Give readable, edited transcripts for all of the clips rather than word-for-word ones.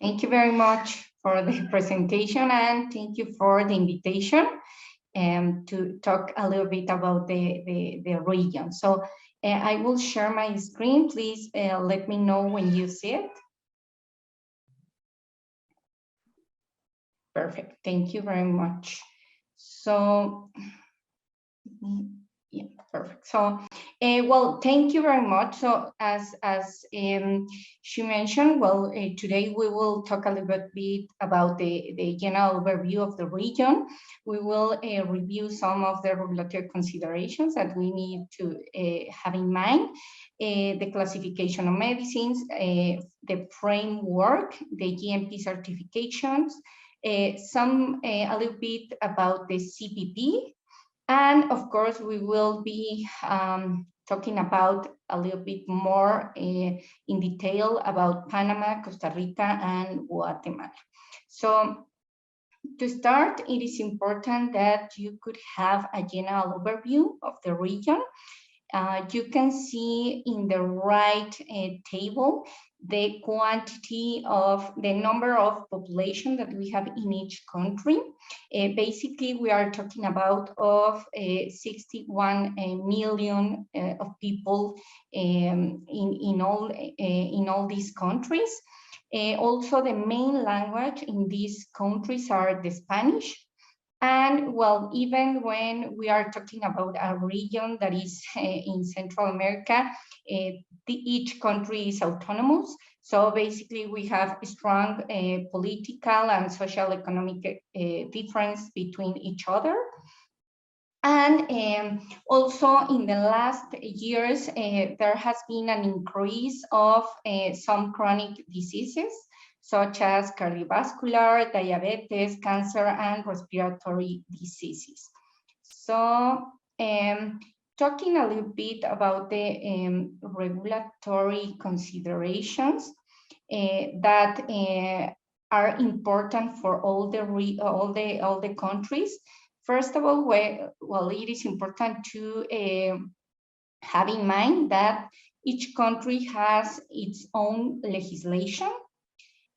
Thank you very much for the presentation, and thank you for the invitation to talk a little bit about the region. So I will share my screen. Please let me know when you see it. Perfect. Thank you very much. So yeah, perfect. So, well, thank you very much. So, as she mentioned, well, today we will talk a little bit about the general overview of the region. We will review some of the regulatory considerations that we need to have in mind, the classification of medicines, the framework, the GMP certifications, a little bit about the CPP. And of course, we will be talking about a little bit more in detail about Panama, Costa Rica, and Guatemala. So to start, it is important that you could have a general overview of the region. You can see in the right table the quantity of the number of population that we have in each country. Basically, we are talking about 61 million of people in all these countries. Also, the main language in these countries are the Spanish. And well, even when we are talking about a region that is in Central America, each country is autonomous. So basically we have a strong political and social economic difference between each other. And also in the last years, there has been an increase of some chronic diseases, such as cardiovascular, diabetes, cancer, and respiratory diseases. So talking a little bit about the regulatory considerations that are important for all the countries. First of all, well, it is important to have in mind that each country has its own legislation.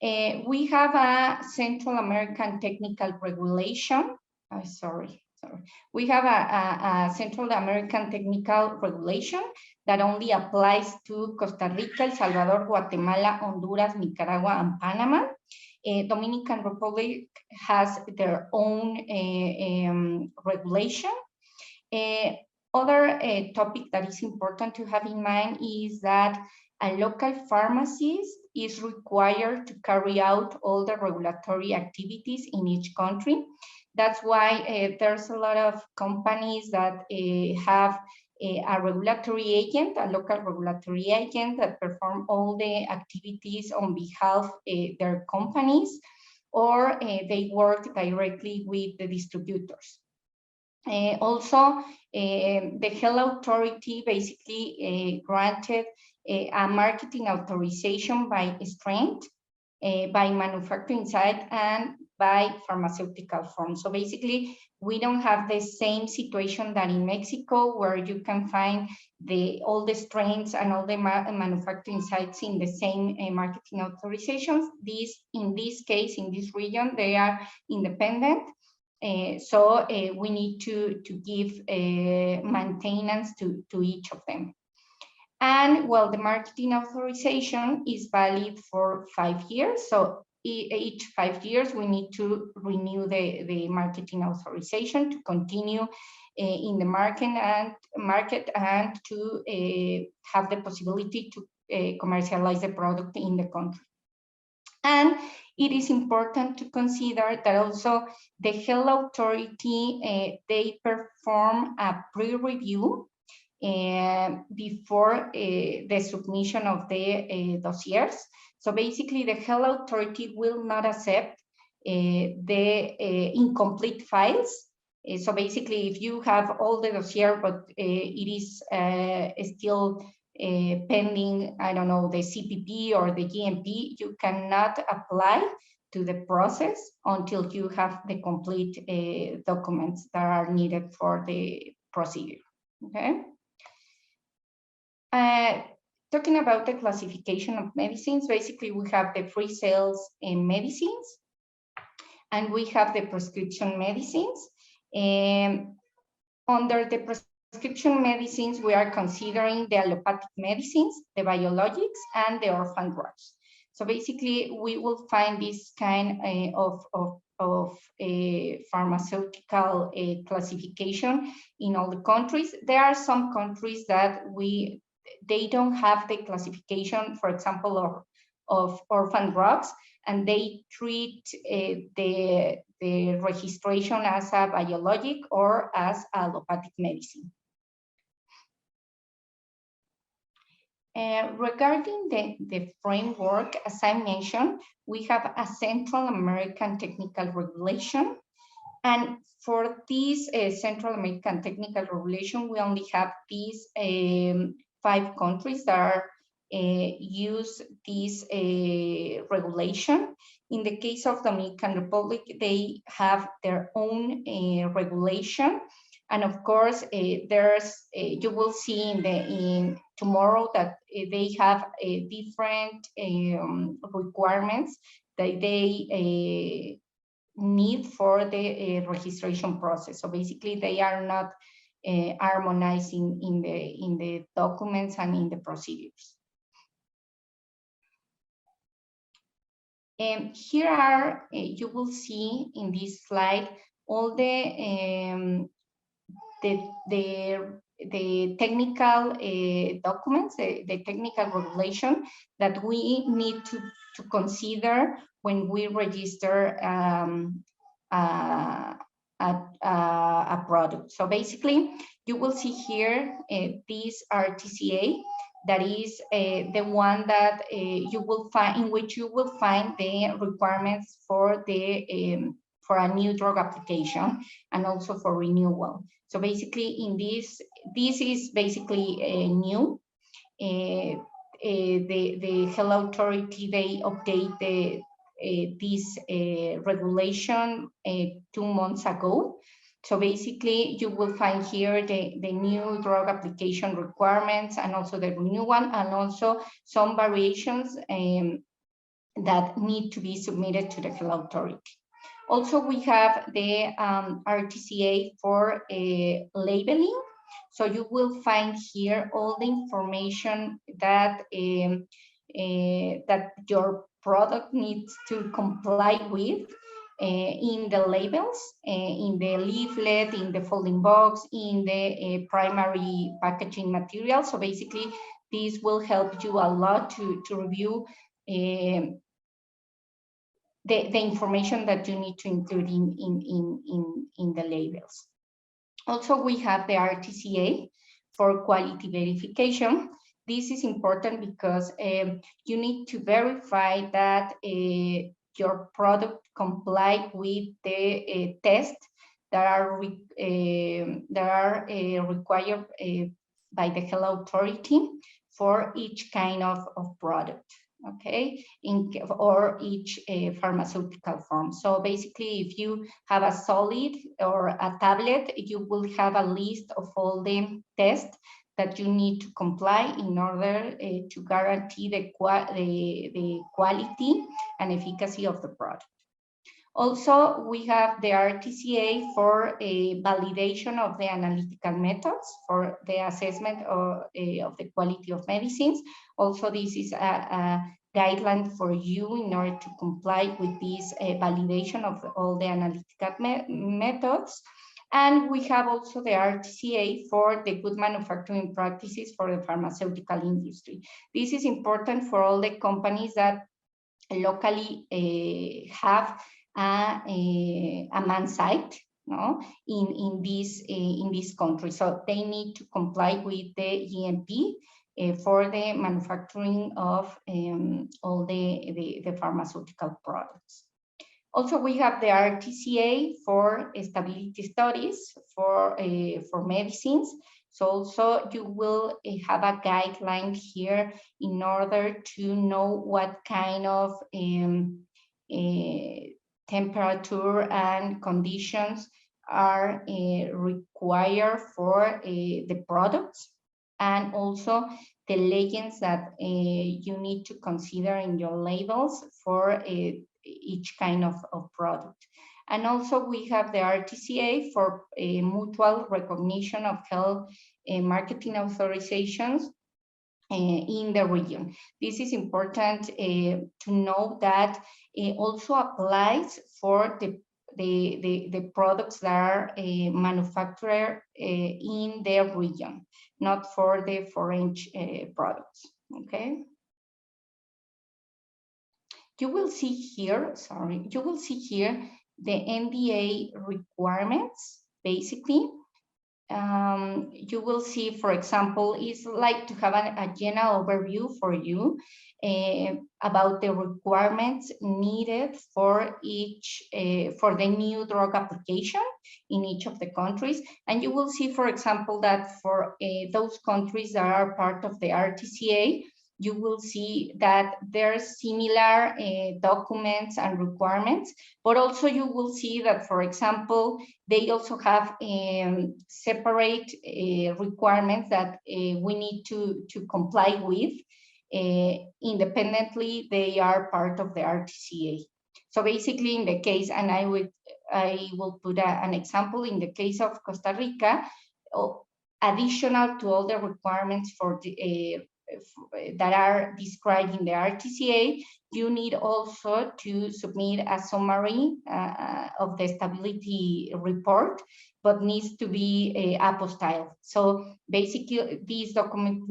We have a Central American Technical Regulation. We have a Central American Technical Regulation that only applies to Costa Rica, El Salvador, Guatemala, Honduras, Nicaragua, and Panama. Dominican Republic has their own regulation. Other topic that is important to have in mind is that a local pharmacist is required to carry out all the regulatory activities in each country. That's why there's a lot of companies that have a regulatory agent, a local regulatory agent that perform all the activities on behalf of their companies, or they work directly with the distributors. Also, the health authority basically granted a marketing authorization by strength, by manufacturing site, and by pharmaceutical form. So basically, we don't have the same situation that in Mexico, where you can find all the strengths and all the manufacturing sites in the same marketing authorizations. In this case, in this region, they are independent. So we need to give maintenance to each of them. And well, the marketing authorization is valid for 5 years. So each 5 years, we need to renew the marketing authorization to continue in the market and to have the possibility to commercialize the product in the country. And it is important to consider that also the health authority, they perform a pre-review before the submission of the dossiers. So basically, the health authority will not accept the incomplete files. So basically, if you have all the dossier, but it is still pending, I don't know, the CPP or the GMP, you cannot apply to the process until you have the complete documents that are needed for the procedure, okay? talking about the classification of medicines, basically we have the free sales in medicines, and we have the prescription medicines. Under the prescription medicines, we are considering the allopathic medicines, the biologics, and the orphan drugs. So basically, we will find this kind of pharmaceutical classification in all the countries. There are some countries that they don't have the classification, for example, of orphan drugs, and they treat the registration as a biologic or as allopathic medicine. Regarding the framework, as I mentioned, we have a Central American technical regulation. And for this Central American technical regulation, we only have these 5 countries that are use this regulation. In the case of Dominican Republic, they have their own regulation. And of course, there's you will see in tomorrow that they have different requirements that they need for the registration process. So basically, they are not harmonizing in the documents and in the procedures. Here are you will see in this slide all the technical documents, the technical regulation that we need to consider when we register a product. So basically, you will see here this Rtca, that is the one that you will find, in which you will find the requirements for for a new drug application and also for renewal. So basically, in this is basically new. The health authority, they update this regulation 2 months ago. So basically, you will find here the new drug application requirements and also the renewal one, and also some variations that need to be submitted to the health authority. Also, we have the Rtca for labeling. So you will find here all the information that that your product needs to comply with in the labels, in the leaflet, in the folding box, in the primary packaging material. So basically, this will help you a lot to review the information that you need to include in the labels. Also, we have the Rtca for quality verification. This is important because you need to verify that your product comply with the tests that are required by the health authority for each kind of product. Okay, or each pharmaceutical form. So basically, if you have a solid or a tablet, you will have a list of all the tests that you need to comply in order to guarantee the quality and efficacy of the product. Also, we have the Rtca for a validation of the analytical methods for the assessment of the quality of medicines. Also, this is a guideline for you in order to comply with this validation of all the analytical methods. And we have also the Rtca for the good manufacturing practices for the pharmaceutical industry. This is important for all the companies that locally have a man site, no, in this country. So they need to comply with the GMP for the manufacturing of all the pharmaceutical products. Also, we have the Rtca for stability studies for medicines. So also you will have a guideline here in order to know what kind of temperature and conditions are required for the products. And also the legends that you need to consider in your labels for each kind of product. And also we have the Rtca for mutual recognition of health marketing authorizations in the region. This is important to know that it also applies for the products that are manufactured in their region, not for the foreign products, okay? You will see here, you will see here the NDA requirements, basically. You will see, for example, it's like to have a general overview for you about the requirements needed for each, for the new drug application in each of the countries. And you will see, for example, that for those countries that are part of the Rtca, you will see that there's similar documents and requirements, but also you will see that, for example, they also have separate requirements that we need to comply with. Independently, they are part of the Rtca. So basically in the case, and I will put an example, in the case of Costa Rica, additional to all the requirements for the that are described in the Rtca, you need also to submit a summary of the stability report, but needs to be apostille. So basically, this document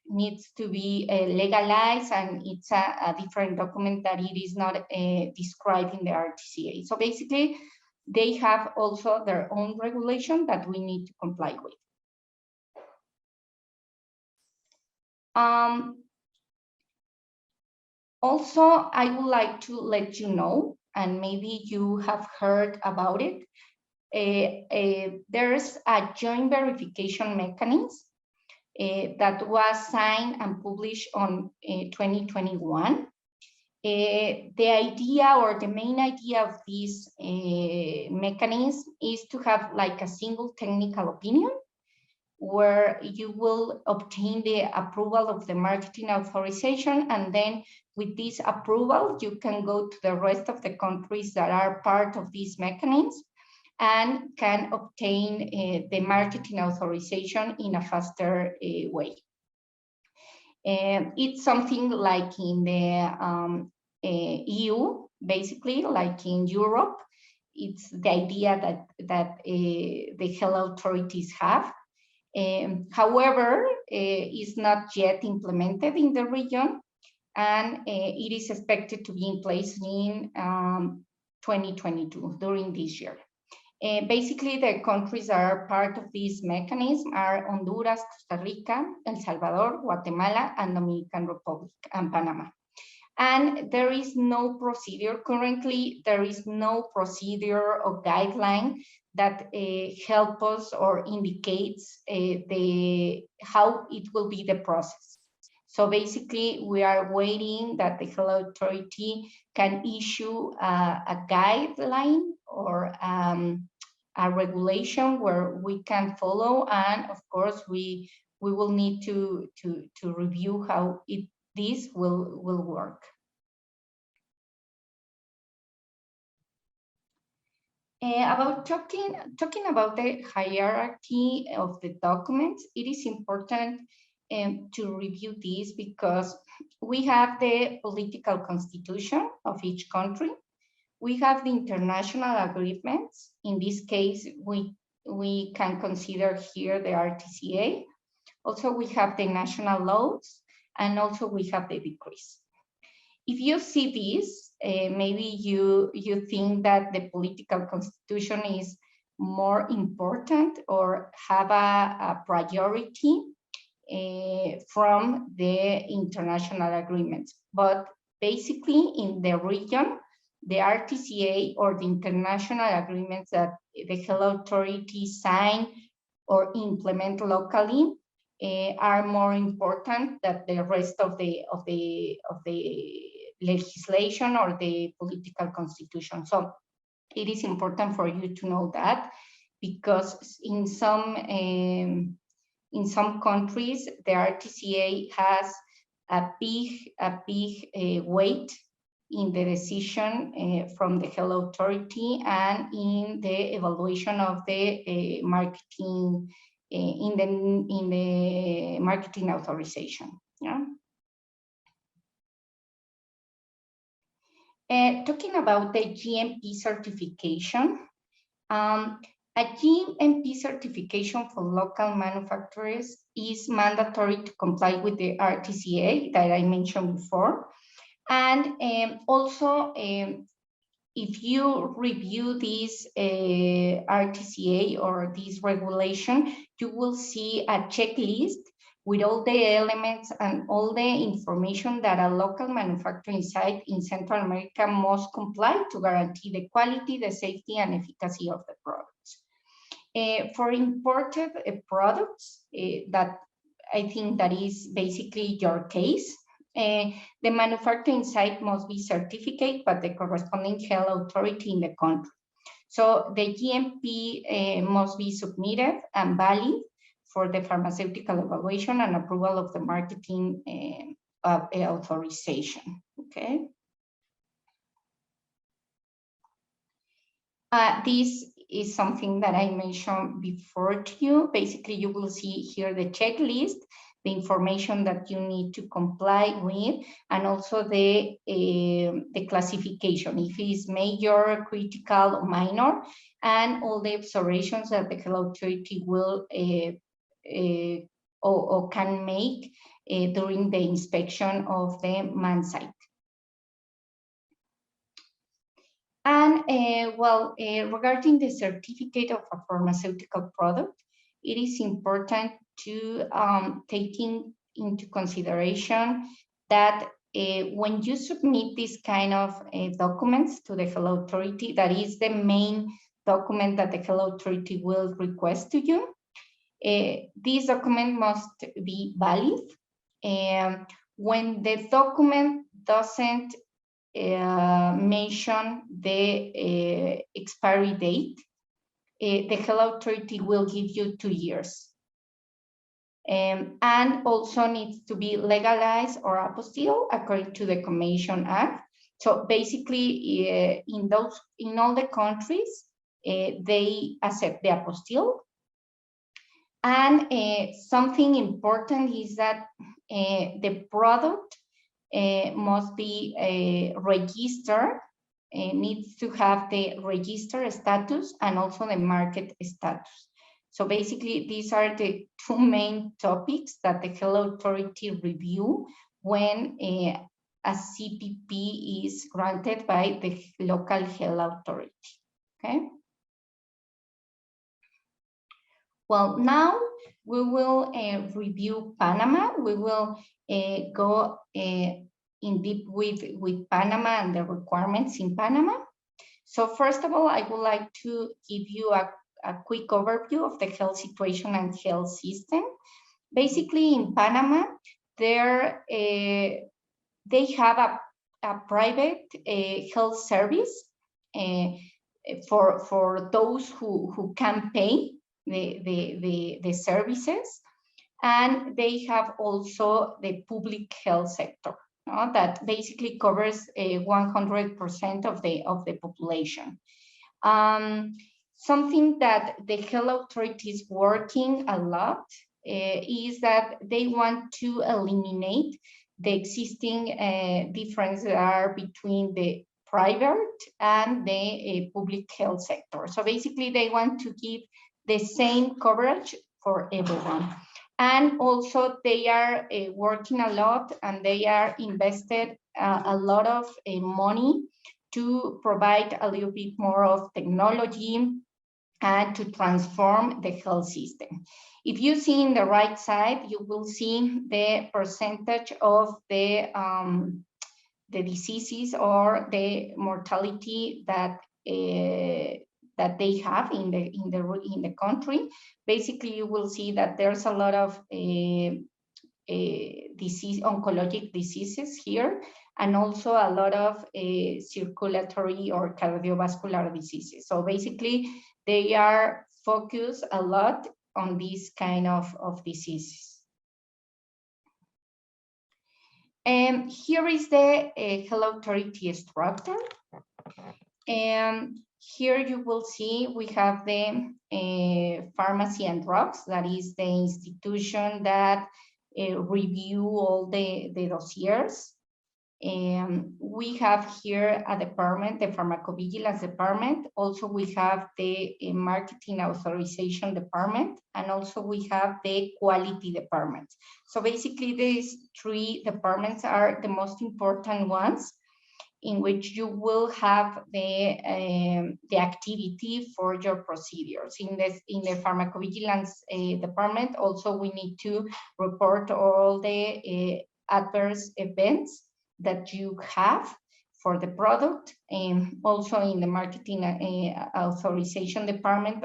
needs to be legalized, and it's a different document that it is not described in the Rtca. So basically, they have also their own regulation that we need to comply with. Also, I would like to let you know, and maybe you have heard about it, there's a joint verification mechanism that was signed and published on 2021. The idea, or the main idea of this mechanism, is to have like a single technical opinion where you will obtain the approval of the marketing authorization, and then with this approval, you can go to the rest of the countries that are part of this mechanism and can obtain the marketing authorization in a faster way. It's something like in the EU, basically, like in Europe. It's the idea that the health authorities have. However, is not yet implemented in the region, and it is expected to be in place in 2022, during this year. Basically, the countries that are part of this mechanism are Honduras, Costa Rica, El Salvador, Guatemala, and Dominican Republic, and Panama. And there is no procedure currently, there is no procedure or guideline that help us or indicates how it will be the process. So basically, we are waiting that the health authority can issue a guideline or a regulation where we can follow, and of course we will need to review how this will work. About talking about the hierarchy of the documents, it is important to review this because we have the political constitution of each country. We have the international agreements. In this case, we can consider here the Rtca. Also, we have the national laws, and also we have the decrees. If you see this, maybe you think that the political constitution is more important or have a priority from the international agreements. But basically in the region, the Rtca or the international agreements that the health authorities sign or implement locally are more important than the rest of the legislation or the political constitution. So it is important for you to know that, because in some in some countries, the Rtca has a big weight in the decision from the health authority and in the evaluation of the marketing in the marketing authorization. Yeah. Talking about the GMP certification, a GMP certification for local manufacturers is mandatory to comply with the Rtca that I mentioned before. And also, if you review this Rtca or this regulation, you will see a checklist with all the elements and all the information that a local manufacturing site in Central America must comply to guarantee the quality, the safety, and efficacy of the products. For imported products, that I think that is basically your case, the manufacturing site must be certified by the corresponding health authority in the country. So the GMP must be submitted and valid for the pharmaceutical evaluation and approval of the marketing authorization, okay? This is something that I mentioned before to you. Basically, you will see here the checklist, the information that you need to comply with, and also the classification, if it is major, critical, or minor, and all the observations that the health authority will or can make during the inspection of the man site. And regarding the certificate of a pharmaceutical product, it is important to take into consideration that when you submit this kind of documents to the health authority, that is the main document that the health authority will request to you. This document must be valid. When the document doesn't mention the expiry date, the health authority will give you 2 years. And also needs to be legalized or apostille according to the Commission Act. So basically, in all the countries, they accept the apostille. And something important is that the product must be registered, needs to have the register status and also the market status. So basically, these are the 2 main topics that the health authority review when a CPP is granted by the local health authority, okay? Well, now we will review Panama. We will go in deep with Panama and the requirements in Panama. So first of all, I would like to give you a quick overview of the health situation and health system. Basically, in Panama, they have a private health service for those who can pay the services, and they have also the public health sector that basically covers 100% of the population. Something that the health authority is working a lot is that they want to eliminate the existing difference that are between the private and the public health sector. So basically, they want to give the same coverage for everyone. And also they are working a lot, and they are invested a lot of money to provide a little bit more of technology and to transform the health system. If you see in the right side, you will see the percentage of the diseases or the mortality that they have in the country. Basically, you will see that there's a lot of oncologic diseases here, and also a lot of circulatory or cardiovascular diseases. So basically, they are focused a lot on this kind of diseases. And here is the health authority structure. And here you will see we have the pharmacy and drugs, that is the institution that review all the dossiers. We have here a department, the pharmacovigilance department. Also, we have the marketing authorization department, and also we have the quality department. So basically, these three departments are the most important ones, in which you will have the activity for your procedures. In the pharmacovigilance department, also we need to report all the adverse events that you have for the product, and also in the marketing authorization department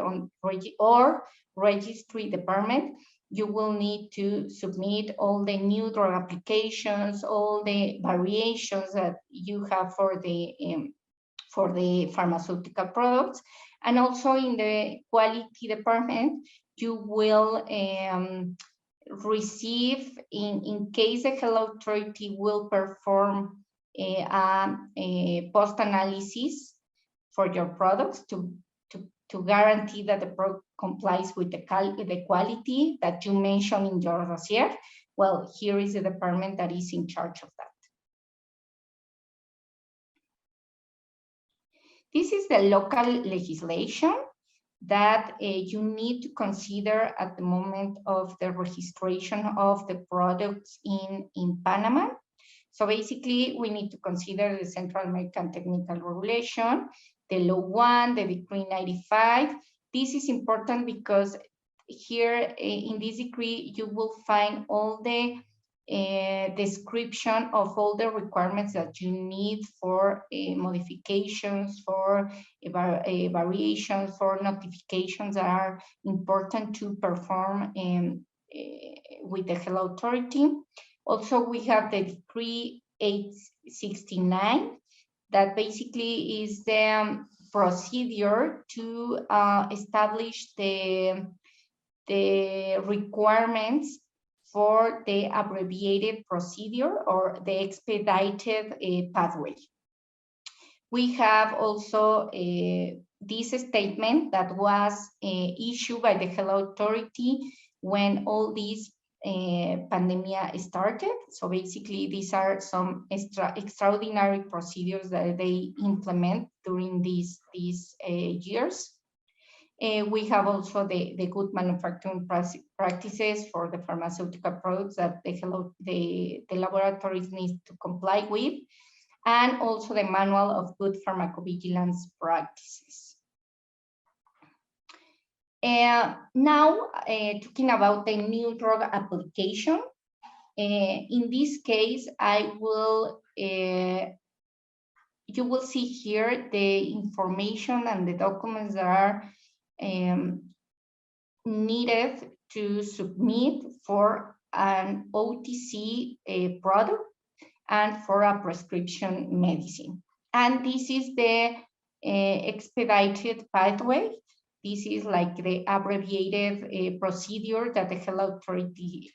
or registry department, you will need to submit all the new drug applications, all the variations that you have for the pharmaceutical products. And also in the quality department, you will receive, in case the health authority will perform a post-analysis for your products to guarantee that the product complies with the quality that you mentioned in your dossier. Well, here is the department that is in charge of that. This is the local legislation that you need to consider at the moment of the registration of the products in Panama. So basically, we need to consider the Central American Technical Regulation, the Law 1, the Decree 95. This is important because here in this decree, you will find all the description of all the requirements that you need for modifications, for variations, for notifications that are important to perform with the health authority. Also, we have the Decree 869 that basically is the procedure to establish the requirements for the abbreviated procedure or the expedited pathway. We have also this statement that was issued by the health authority when all these pandemic started. So basically, these are some extraordinary procedures that they implement during these years. We have also the good manufacturing practices for the pharmaceutical products that the laboratories need to comply with, and also the manual of good pharmacovigilance practices. Now, talking about the new drug application, in this case, you will see here the information and the documents that are needed to submit for an OTC product and for a prescription medicine. And this is the expedited pathway. This is like the abbreviated procedure that the health authority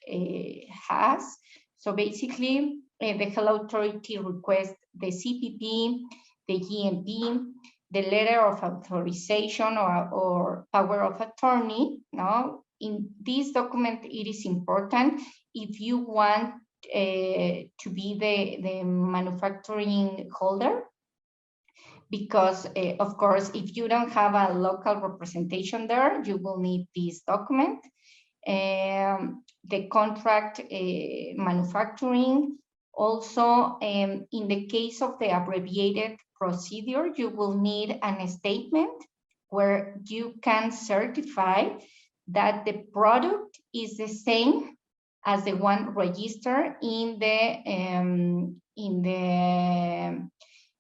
has. So basically, the health authority requests the CPP, the GMP, the letter of authorization or power of attorney. Now, in this document, it is important if you want to be the manufacturing holder, because of course, if you don't have a local representation there, you will need this document. The contract manufacturing. Also, in the case of the abbreviated procedure, you will need a statement where you can certify that the product is the same as the one registered in the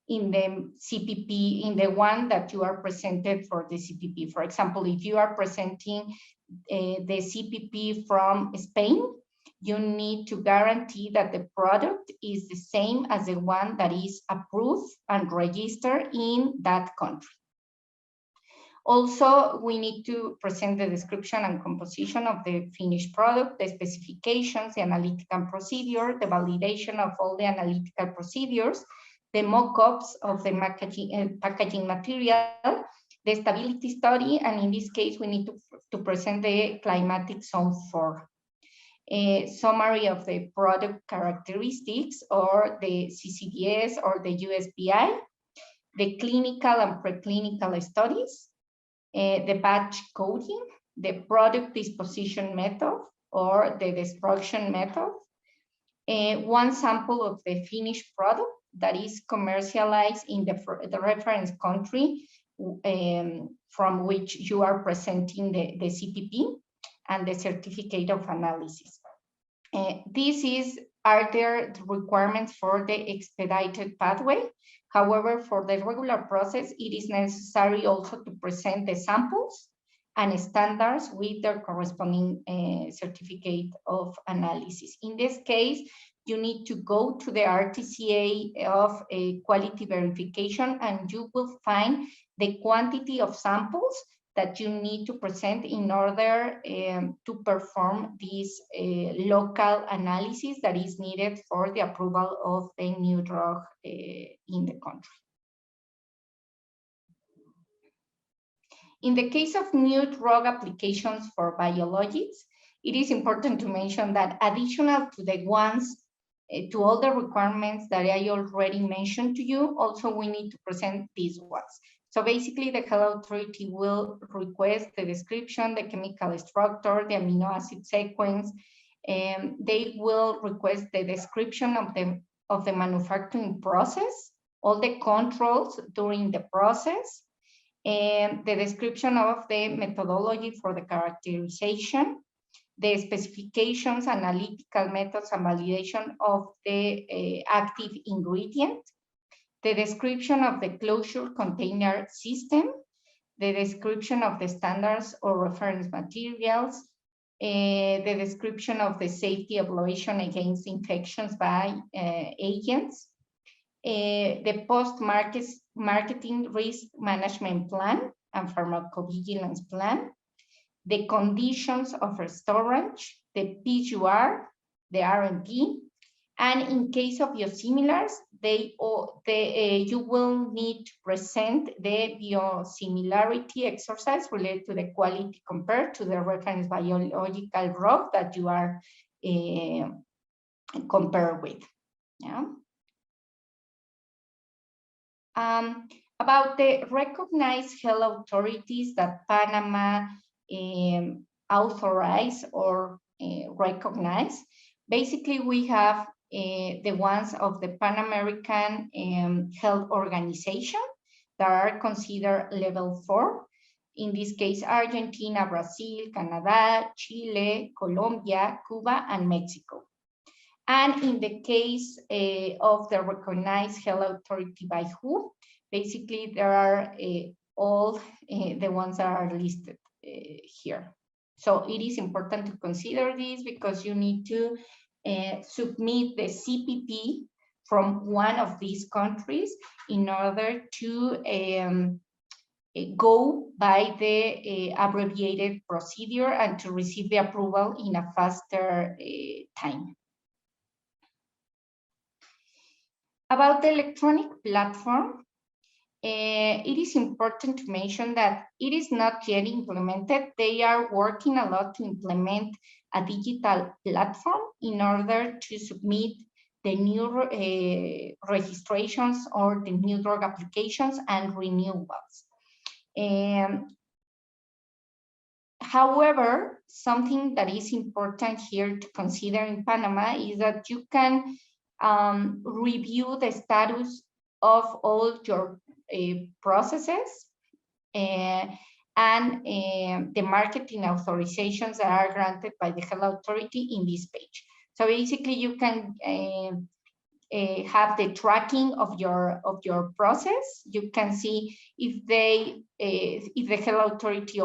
CPP, in the one that you are presented for the CPP. For example, if you are presenting the CPP from Spain, you need to guarantee that the product is the same as the one that is approved and registered in that country. Also, we need to present the description and composition of the finished product, the specifications, the analytical procedure, the validation of all the analytical procedures, the mock-ups of the packaging material, the stability study, and in this case, we need to present the climatic zone 4. A summary of the product characteristics, or the CCDS or the USPI, the clinical and preclinical studies, the batch coding, the product disposition method or the destruction method, one sample of the finished product that is commercialized in the reference country from which you are presenting the CPP, and the certificate of analysis. These are the requirements for the expedited pathway. However, for the regular process, it is necessary also to present the samples and standards with their corresponding certificate of analysis. In this case, you need to go to the Rtca of quality verification, and you will find the quantity of samples that you need to present in order to perform this local analysis that is needed for the approval of the new drug in the country. In the case of new drug applications for biologics, it is important to mention that additional to the ones, to all the requirements that I already mentioned to you, also we need to present these ones. So basically, the health authority will request the description, the chemical structure, the amino acid sequence, and they will request the description of the manufacturing process, all the controls during the process, and the description of the methodology for the characterization, the specifications, analytical methods, and validation of the active ingredient, the description of the closure container system, the description of the standards or reference materials, the description of the safety evaluation against infections by agents, the post-marketing risk management plan and pharmacovigilance plan, the conditions of storage, the PUR, the RMP, and in case of biosimilars, you will need to present the biosimilarity exercise related to the quality compared to the reference biological drug that you are compared with. Yeah. About the recognized health authorities that Panama authorize or recognize, basically we have the ones of the Pan American Health Organization that are considered level 4. In this case, Argentina, Brazil, Canada, Chile, Colombia, Cuba, and Mexico. And in the case of the recognized health authority by WHO, basically there are all the ones that are listed here. So it is important to consider this because you need to submit the CPP from one of these countries in order to go by the abbreviated procedure and to receive the approval in a faster time. About the electronic platform, it is important to mention that it is not yet implemented. They are working a lot to implement a digital platform in order to submit the new registrations or the new drug applications and renewals. However, something that is important here to consider in Panama is that you can review the status of all your processes and the marketing authorizations that are granted by the health authority in this page. So basically, you can have the tracking of your process. You can see if the health authority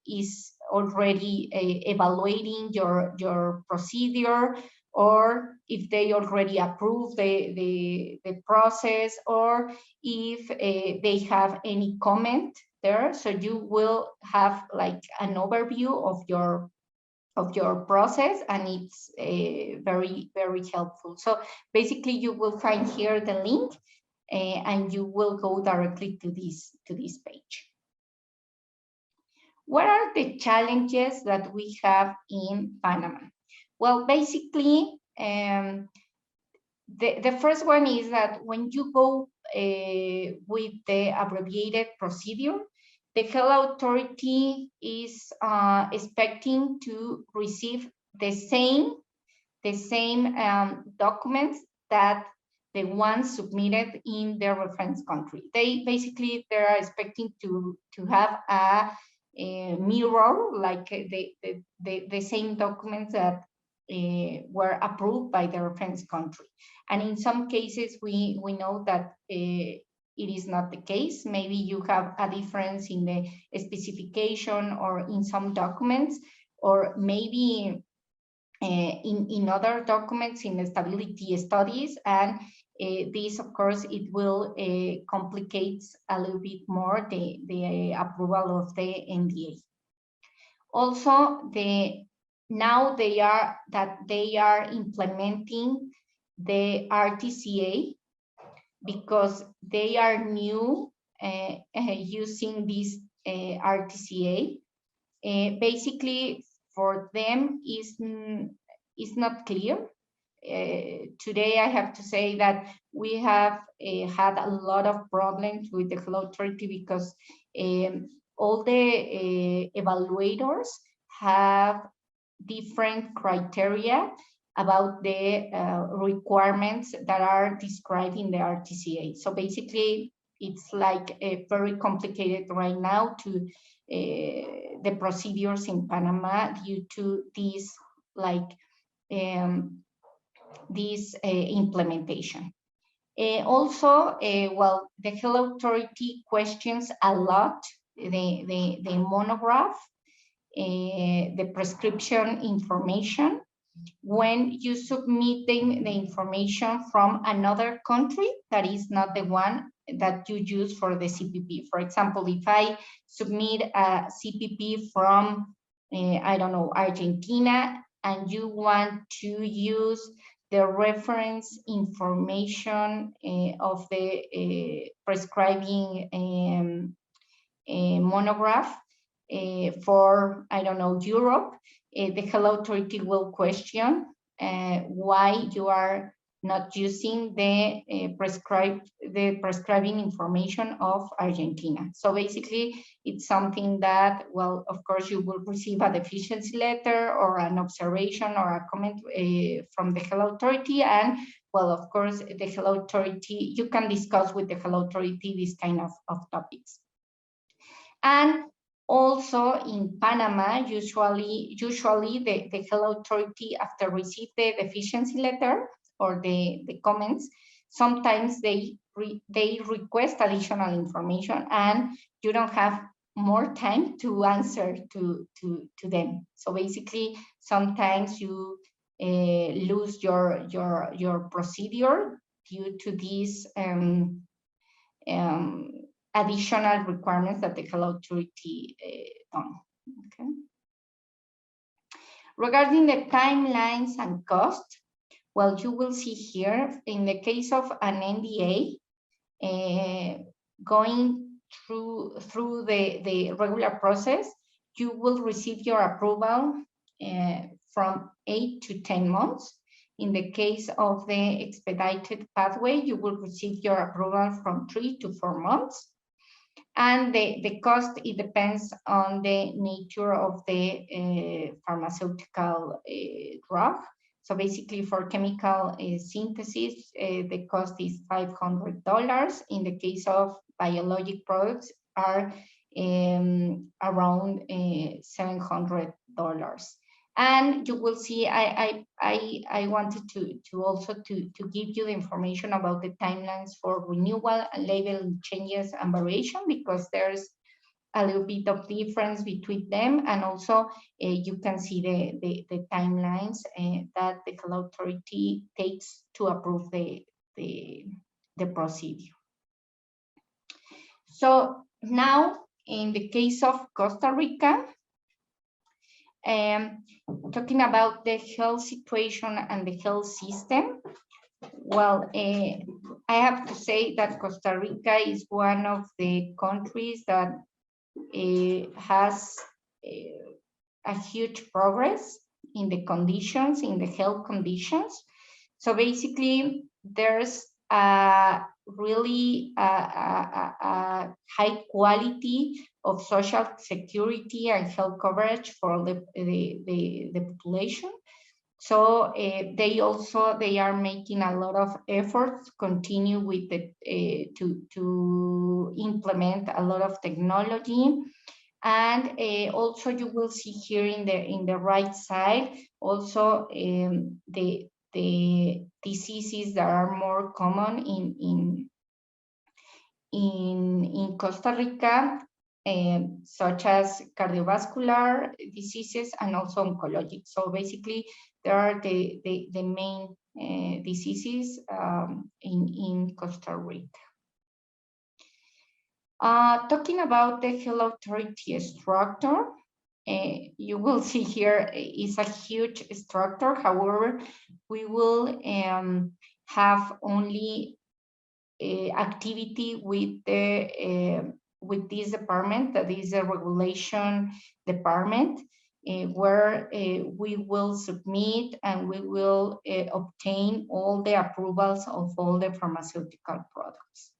is already evaluating your procedure, or if they already approve the process, or if they have any comment there, so you will have like an overview of your process, and it's very, very helpful. So basically you will find here the link and you will go directly to this page. What are the challenges that we have in Panama? Well, basically, the first one is that when you go with the abbreviated procedure, the health authority is expecting to receive the same documents that the ones submitted in their reference country. They are expecting to have a mirror, like the same documents that were approved by the reference country. And in some cases, we know that it is not the case. Maybe you have a difference in the specification or in some documents, or maybe in other documents in the stability studies. And this, of course, it will complicate a little bit more the approval of the NDA. Also, now they are implementing the Rtca, because they are new using this Rtca. Basically, for them is not clear. Today, I have to say that we have had a lot of problems with the health authority, because all the evaluators have different criteria about the requirements that are described in the Rtca. So basically, it's like very complicated right now to the procedures in Panama due to this implementation. Also, well, the health authority questions a lot the monograph, the prescription information, when you submitting the information from another country that is not the one that you use for the CPP. For example, if I submit a CPP from, I don't know, Argentina, and you want to use the reference information of the prescribing monograph for, I don't know, Europe, the health authority will question why you are not using the prescribing information of Argentina. So basically, it's something that, well, of course, you will receive a deficiency letter or an observation or a comment from the health authority. And, well, of course, the health authority, you can discuss with the health authority these kind of topics. And also in Panama, usually the health authority, after receive the deficiency letter or the comments, sometimes they request additional information, and you don't have more time to answer to them. So basically, sometimes you lose your procedure due to these additional requirements that the health authority done. Okay. Regarding the timelines and cost, well, you will see here, in the case of an NDA, going through the regular process, you will receive your approval from 8 to 10 months. In the case of the expedited pathway, you will receive your approval from 3 to 4 months. And the cost, it depends on the nature of the pharmaceutical drug. So basically, for chemical synthesis, the cost is $500. In the case of biologic products, are around $700. And you will see, I wanted to also to give you the information about the timelines for renewal and label changes and variation, because there's a little bit of difference between them. And also you can see the timelines that the health authority takes to approve the procedure. So now in the case of Costa Rica, talking about the health situation and the health system, well, I have to say that Costa Rica is one of the countries that has a huge progress in the conditions, in the health conditions. So basically, there's really a high quality of social security and health coverage for the population. So they are making a lot of efforts, continue with the to implement a lot of technology. And also you will see here in the right side also the diseases that are more common in Costa Rica, such as cardiovascular diseases and also oncologic. So basically, there are the main diseases in Costa Rica. Talking about the health authority structure, you will see here is a huge structure. However, we will have only activity with this department, that is a regulation department, where we will submit and we will obtain all the approvals of all the pharmaceutical products.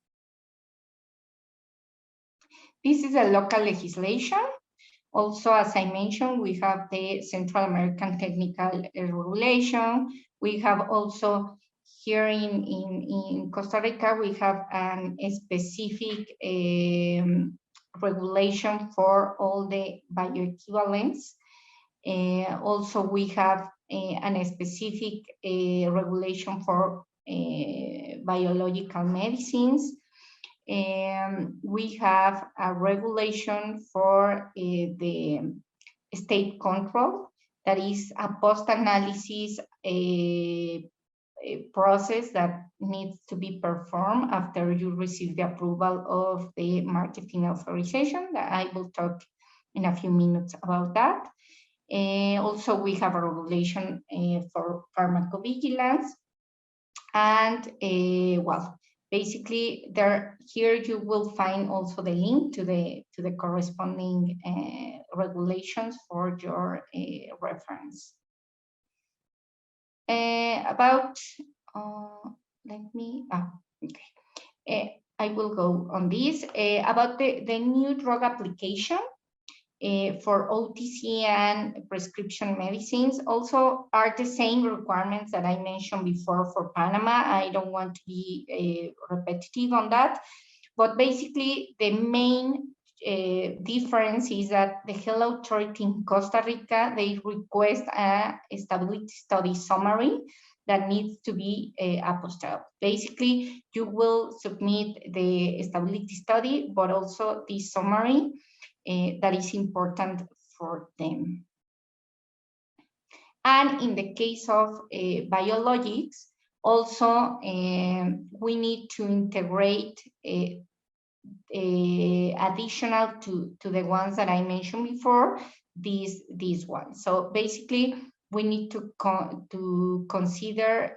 This is a local legislation. Also, as I mentioned, we have the Central American Technical Regulation. We have also here in Costa Rica, we have a specific regulation for all the bioequivalents. Also, we have a specific regulation for biological medicines. We have a regulation for the state control, that is a post-analysis process that needs to be performed after you receive the approval of the marketing authorization. I will talk in a few minutes about that. Also, we have a regulation for pharmacovigilance, and well, basically, here you will find also the link to the corresponding regulations for your reference. About I will go on this about the new drug application for OTC and prescription medicines. Also are the same requirements that I mentioned before for Panama. I don't want to be repetitive on that, but basically the main difference is that the health authority in Costa Rica, they request a stability study summary that needs to be apostilled. Basically, you will submit the stability study, but also the summary that is important for them. And in the case of biologics, also we need to integrate additional to the ones that I mentioned before, these ones. So basically, we need to consider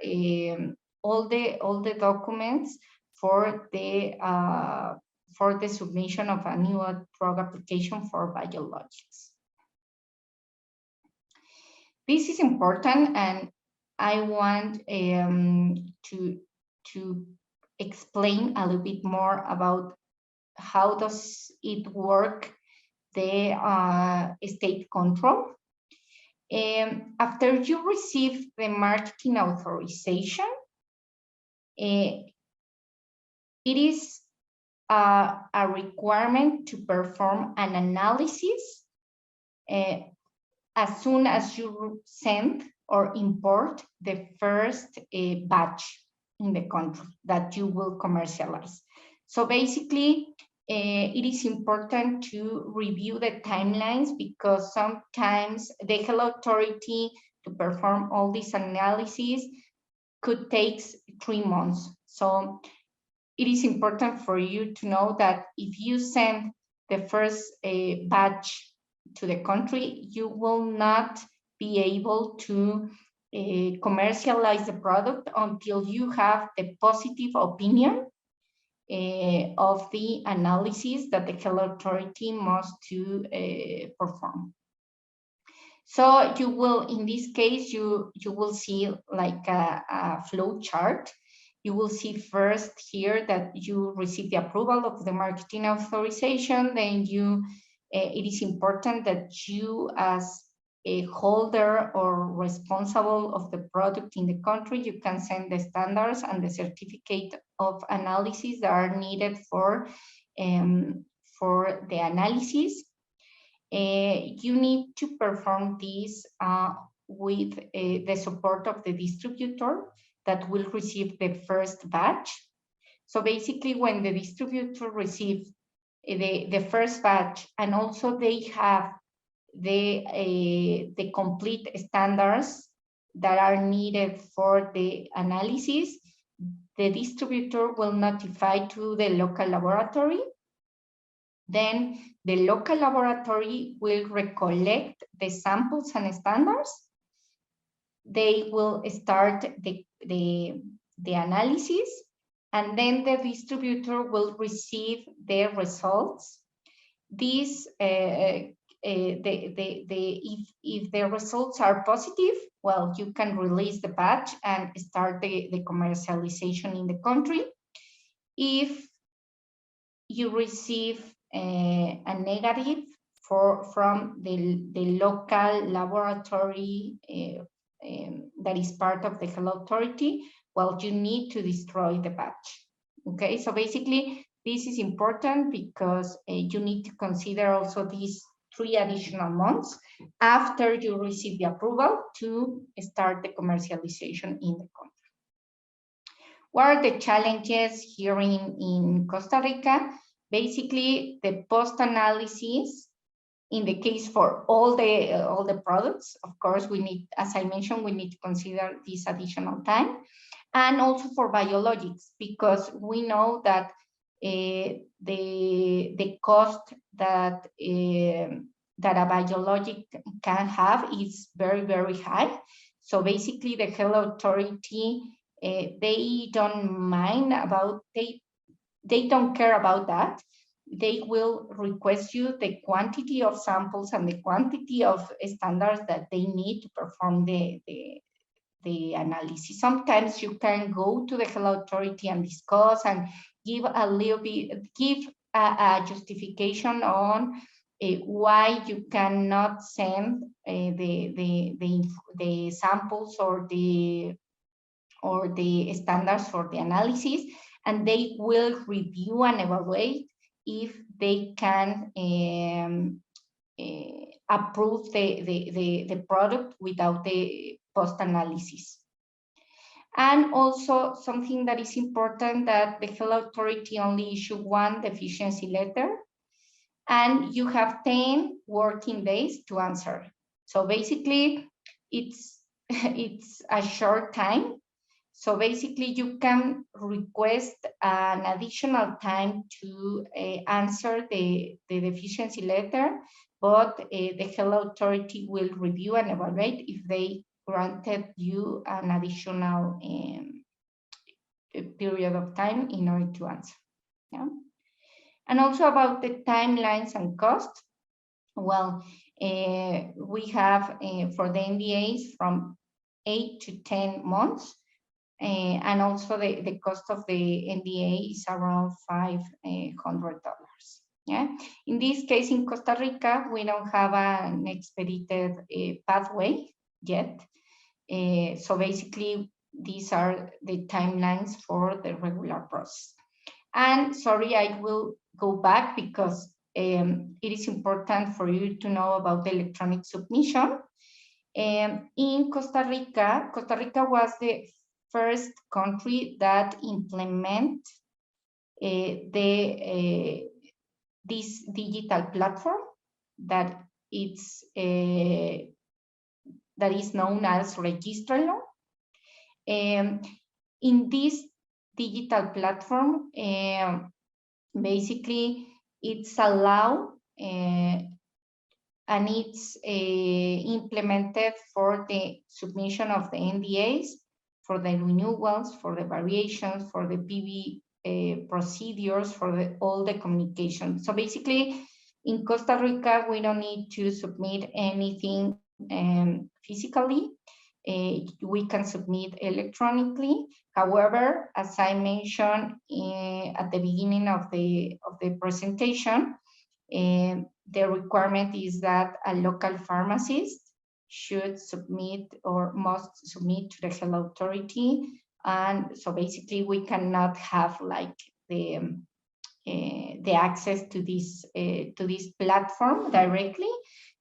all the documents for the submission of a new drug application for biologics. This is important, and I want to explain a little bit more about how does it work, the state control. After you receive the marketing authorization, it is a requirement to perform an analysis as soon as you send or import the first batch in the country that you will commercialize. So basically, it is important to review the timelines, because sometimes the health authority to perform all these analyses could take 3 months. So it is important for you to know that if you send the first batch to the country, you will not be able to commercialize the product until you have the positive opinion of the analysis that the health authority must to perform. So you will, in this case, you will see like a flow chart. You will see first here that you receive the approval of the marketing authorization. Then you, it is important that you as a holder or responsible of the product in the country, you can send the standards and the certificate of analysis that are needed for the analysis. You need to perform this with the support of the distributor that will receive the first batch. So basically, when the distributor receives the first batch, and also they have the complete standards that are needed for the analysis, the distributor will notify to the local laboratory. Then the local laboratory will recollect the samples and standards. They will start the analysis, and then the distributor will receive their results. These, if the results are positive, well, you can release the batch and start the commercialization in the country. If you receive a negative from the local laboratory that is part of the health authority, well, you need to destroy the batch. Okay, so basically this is important because you need to consider also these 3 additional months after you receive the approval to start the commercialization in the country. What are the challenges here in Costa Rica? Basically, the post-analysis, in the case for all the products, of course, we need, as I mentioned, we need to consider this additional time, and also for biologics, because we know that the cost that a biologic can have is very, very high. So basically, the health authority, they don't mind about, they don't care about that. They will request you the quantity of samples and the quantity of standards that they need to perform the analysis. Sometimes you can go to the health authority and discuss and give a little bit, give a justification on why you cannot send the samples or the standards for the analysis, and they will review and evaluate if they can approve the product without the post-analysis. And also something that is important, that the health authority only issue 1 deficiency letter, and you have 10 working days to answer. So basically, it's a short time. So basically, you can request an additional time to answer the deficiency letter, but the health authority will review and evaluate if they granted you an additional period of time in order to answer. Yeah. And also about the timelines and costs. Well, we have for the NDAs from 8 to 10 months. And also the cost of the NDA is around $500. Yeah. In this case, in Costa Rica, we don't have an expedited pathway yet. So basically, these are the timelines for the regular process. And sorry, I will go back because it is important for you to know about the electronic submission. In Costa Rica was the first country that implement this digital platform that is known as Registralo. In this digital platform, basically it's allowed and it's implemented for the submission of the NDAs, for the renewals, for the variations, for the PV procedures, for all the communication. So basically, in Costa Rica, we don't need to submit anything physically. We can submit electronically. However, as I mentioned at the beginning of the presentation, the requirement is that a local pharmacist should submit or must submit to the health authority. And so basically we cannot have like the access to this platform directly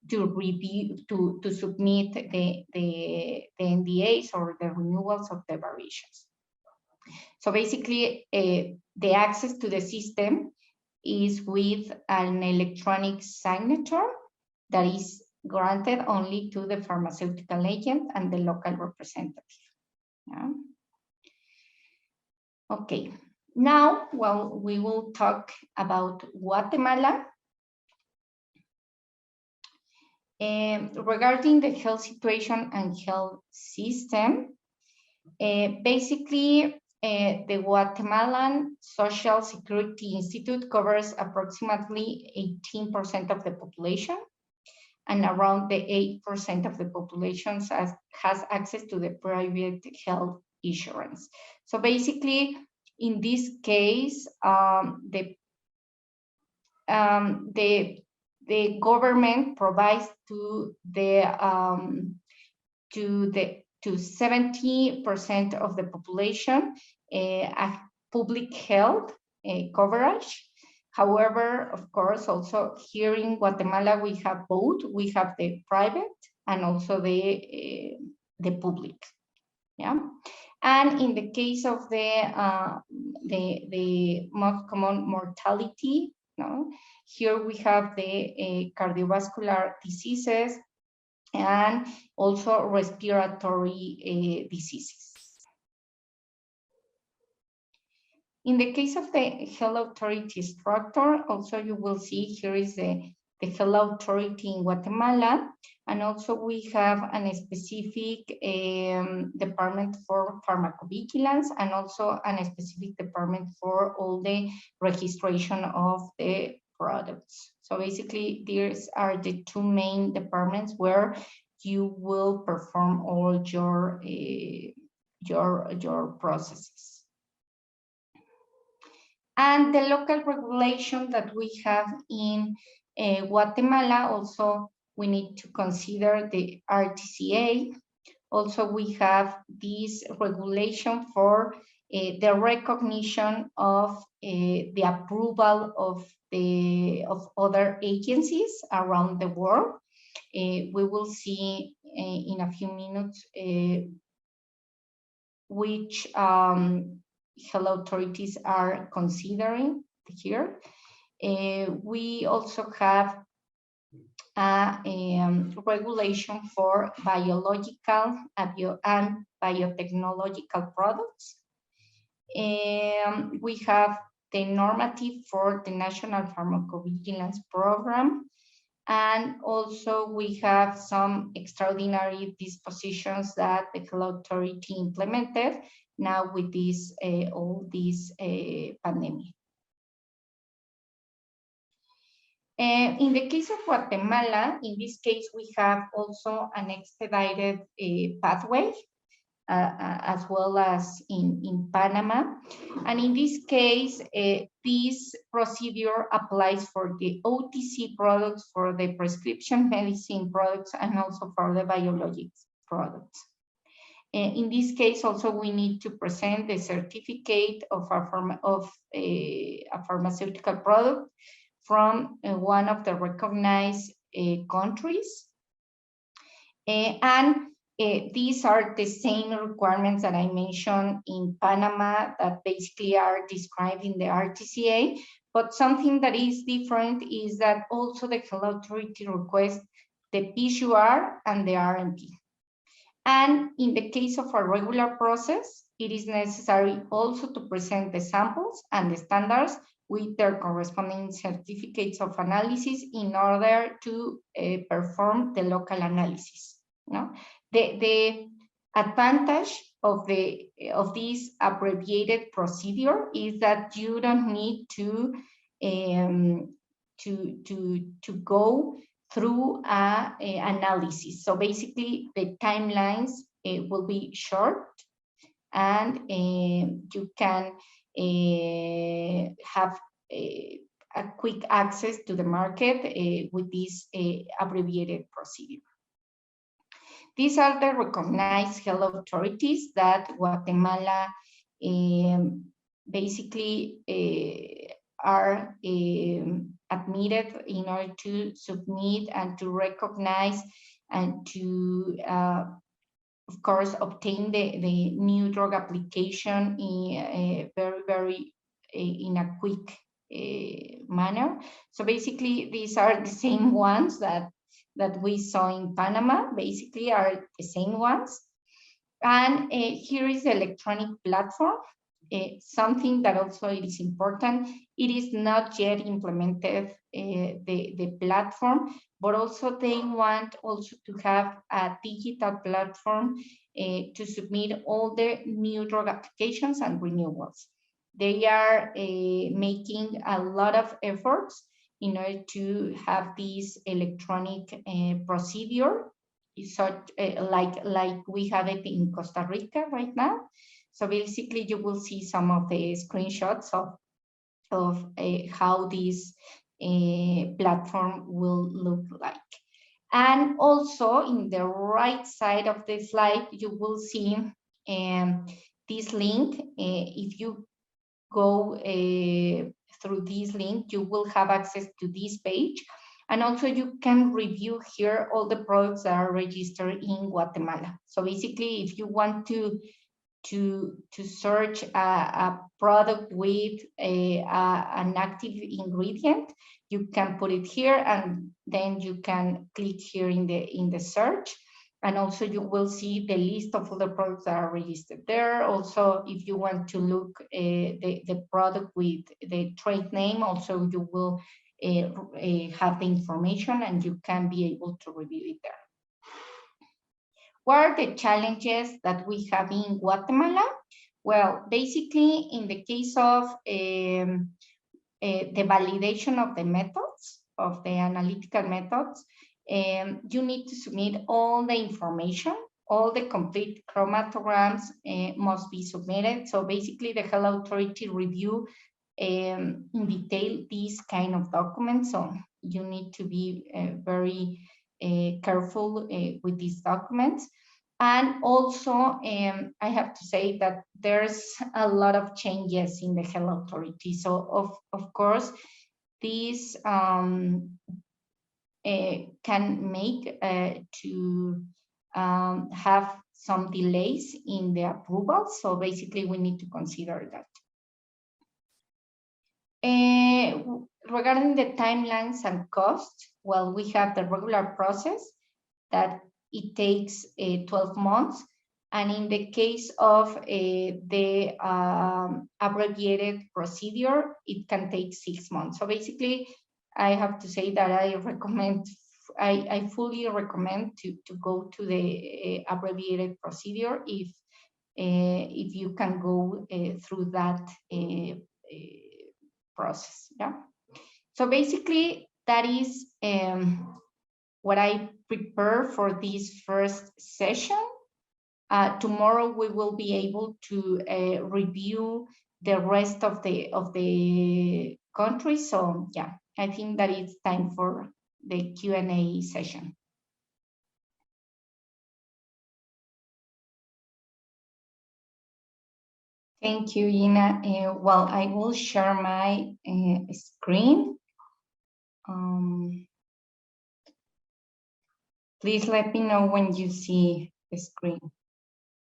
to review, to submit the NDAs or the renewals of the variations. So basically the access to the system is with an electronic signature that is granted only to the pharmaceutical agent and the local representative. Yeah. Okay, now, well, we will talk about Guatemala. Regarding the health situation and health system, basically, the Guatemalan Social Security Institute covers approximately 18% of the population, and around the 8% of the population has access to the private health insurance. So basically, in this case, the government provides to 70% of the population a public health coverage. However, of course, also here in Guatemala, we have both. We have the private and also the public. Yeah. And in the case of the most common mortality, here we have the cardiovascular diseases and also respiratory diseases. In the case of the health authority structure, also you will see here is the health authority in Guatemala, and also we have a specific department for pharmacovigilance and also a specific department for all the registration of the products. So basically, these are the two main departments where you will perform all your processes. And the local regulation that we have in Guatemala, also we need to consider the Rtca. Also, we have this regulation for the recognition of the approval of other agencies around the world. We will see in a few minutes which health authorities are considering here. We also have a regulation for biological and biotechnological products. We have the normative for the National Pharmacovigilance Program. And also we have some extraordinary dispositions that the health authority implemented now with this all this pandemic. In the case of Guatemala, in this case, we have also an expedited pathway, as well as in Panama. And in this case, this procedure applies for the OTC products, for the prescription medicine products, and also for the biologics products. In this case, also, we need to present the certificate of a pharmaceutical product from one of the recognized countries. And these are the same requirements that I mentioned in Panama that basically are described in the Rtca, but something that is different is that also the health authority requests the PCR and the RMP. And in the case of a regular process, it is necessary also to present the samples and the standards with their corresponding certificates of analysis in order to perform the local analysis. No? The advantage of this abbreviated procedure is that you don't need to go through a analysis. So basically, the timelines will be short, and you can have a quick access to the market with this abbreviated procedure. These are the recognized health authorities that Guatemala basically are admitted in order to submit and to recognize and to, of course, obtain the new drug application in in a quick manner. So basically, these are the same ones that we saw in Panama, basically are the same ones. And here is the electronic platform. Something that also is important, it is not yet implemented, the platform, but also they want also to have a digital platform to submit all the new drug applications and renewals. They are making a lot of efforts in order to have this electronic procedure, such like we have it in Costa Rica right now. So basically, you will see some of the screenshots of how this platform will look like. And also in the right side of the slide, you will see this link. If you go through this link, you will have access to this page. And also you can review here all the products that are registered in Guatemala. So basically, if you want to search a product with an active ingredient, you can put it here, and then you can click here in the search, and also you will see the list of all the products that are registered there. Also, if you want to look the product with the trade name, also you will have the information, and you can be able to review it there. What are the challenges that we have in Guatemala? Well, basically, in the case of the validation of the methods, of the analytical methods, you need to submit all the information. All the complete chromatograms must be submitted. So basically, the health authority review in detail these kind of documents. So you need to be very careful with these documents. And also, I have to say that there's a lot of changes in the health authority. So of course, these can make to have some delays in the approval. So basically, we need to consider that. Regarding the timelines and costs, well, we have the regular process that it takes 12 months. And in the case of the abbreviated procedure, it can take 6 months. So basically, I have to say that I fully recommend to go to the abbreviated procedure if you can go through that process. Yeah. So basically, that is what I prepare for this first session. Tomorrow we will be able to review the rest of the countries. So yeah, I think that it's time for the Q&A session. Thank you, Gina. Well, I will share my screen. Please let me know when you see the screen.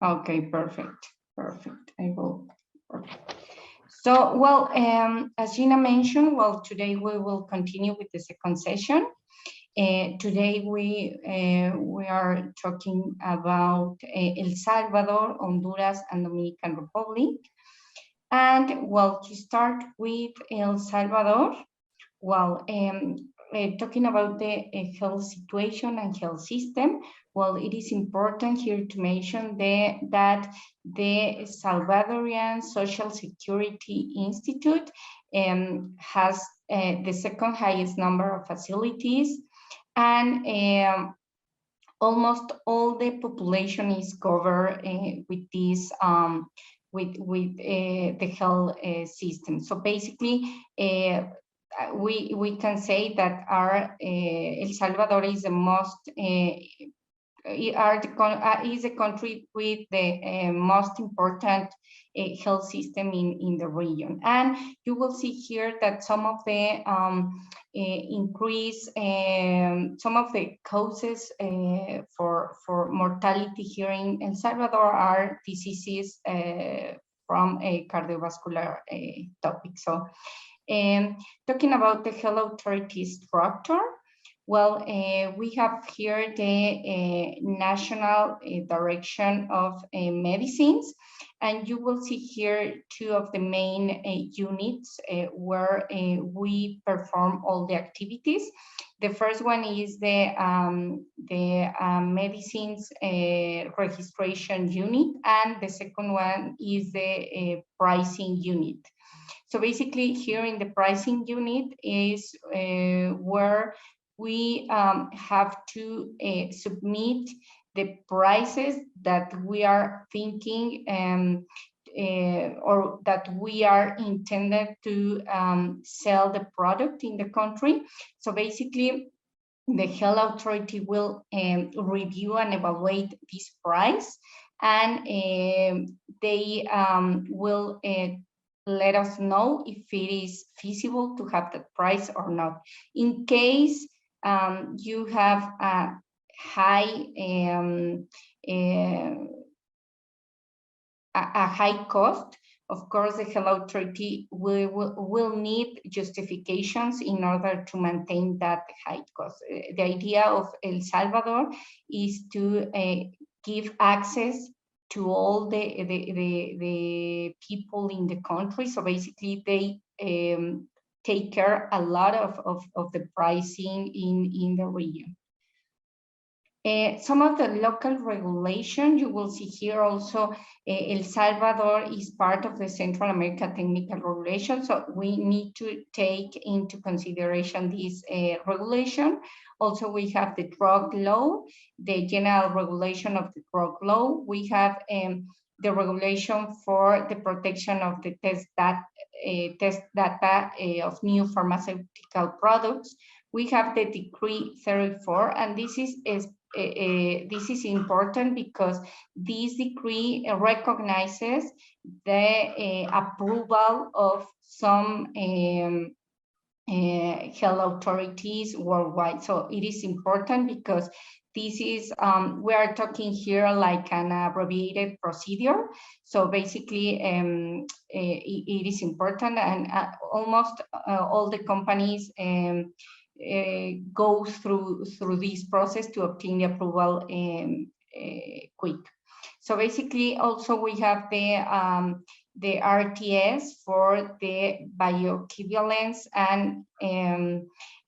Okay, perfect. Perfect. I will. Perfect. So, well, as Gina mentioned, well, today we will continue with the second session. Today we are talking about El Salvador, Honduras, and Dominican Republic. And well, to start with El Salvador, well, talking about the health situation and health system, well, it is important here to mention that the Salvadorian Social Security Institute has the second highest number of facilities, and almost all the population is covered with this with the health system. So basically, we can say that our El Salvador is the most is a country with the most important health system in the region. And you will see here that some of the increase, some of the causes for mortality here in El Salvador are diseases from a cardiovascular topic. So talking about the health authority structure, well, we have here the National Direction of Medicines, and you will see here two of the main units where we perform all the activities. The first one is the Medicines Registration Unit, and the second one is the Pricing Unit. So basically here in the Pricing Unit is where we have to submit the prices that we are thinking or that we are intended to sell the product in the country. So basically, the health authority will review and evaluate this price, and they will let us know if it is feasible to have that price or not. In case you have a high cost, of course, the health authority will need justifications in order to maintain that high cost. The idea of El Salvador is to give access to all the people in the country. So basically, they take care a lot of the pricing in the region. Some of the local regulation, you will see here also, El Salvador is part of the Central America Technical Regulation, so we need to take into consideration this regulation. Also, we have the drug law, the general regulation of the drug law. We have the regulation for the protection of the test data of new pharmaceutical products. We have the Decree 34, and this is important because this decree recognizes the approval of some health authorities worldwide. So it is important because this is, we are talking here like an abbreviated procedure. So basically, it is important, and almost all the companies go through this process to obtain the approval quick. So basically, also we have the Rtcs for the bioequivalence and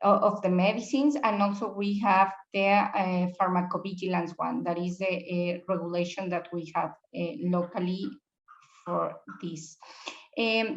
of the medicines, and also we have the pharmacovigilance one. That is the regulation that we have locally for this.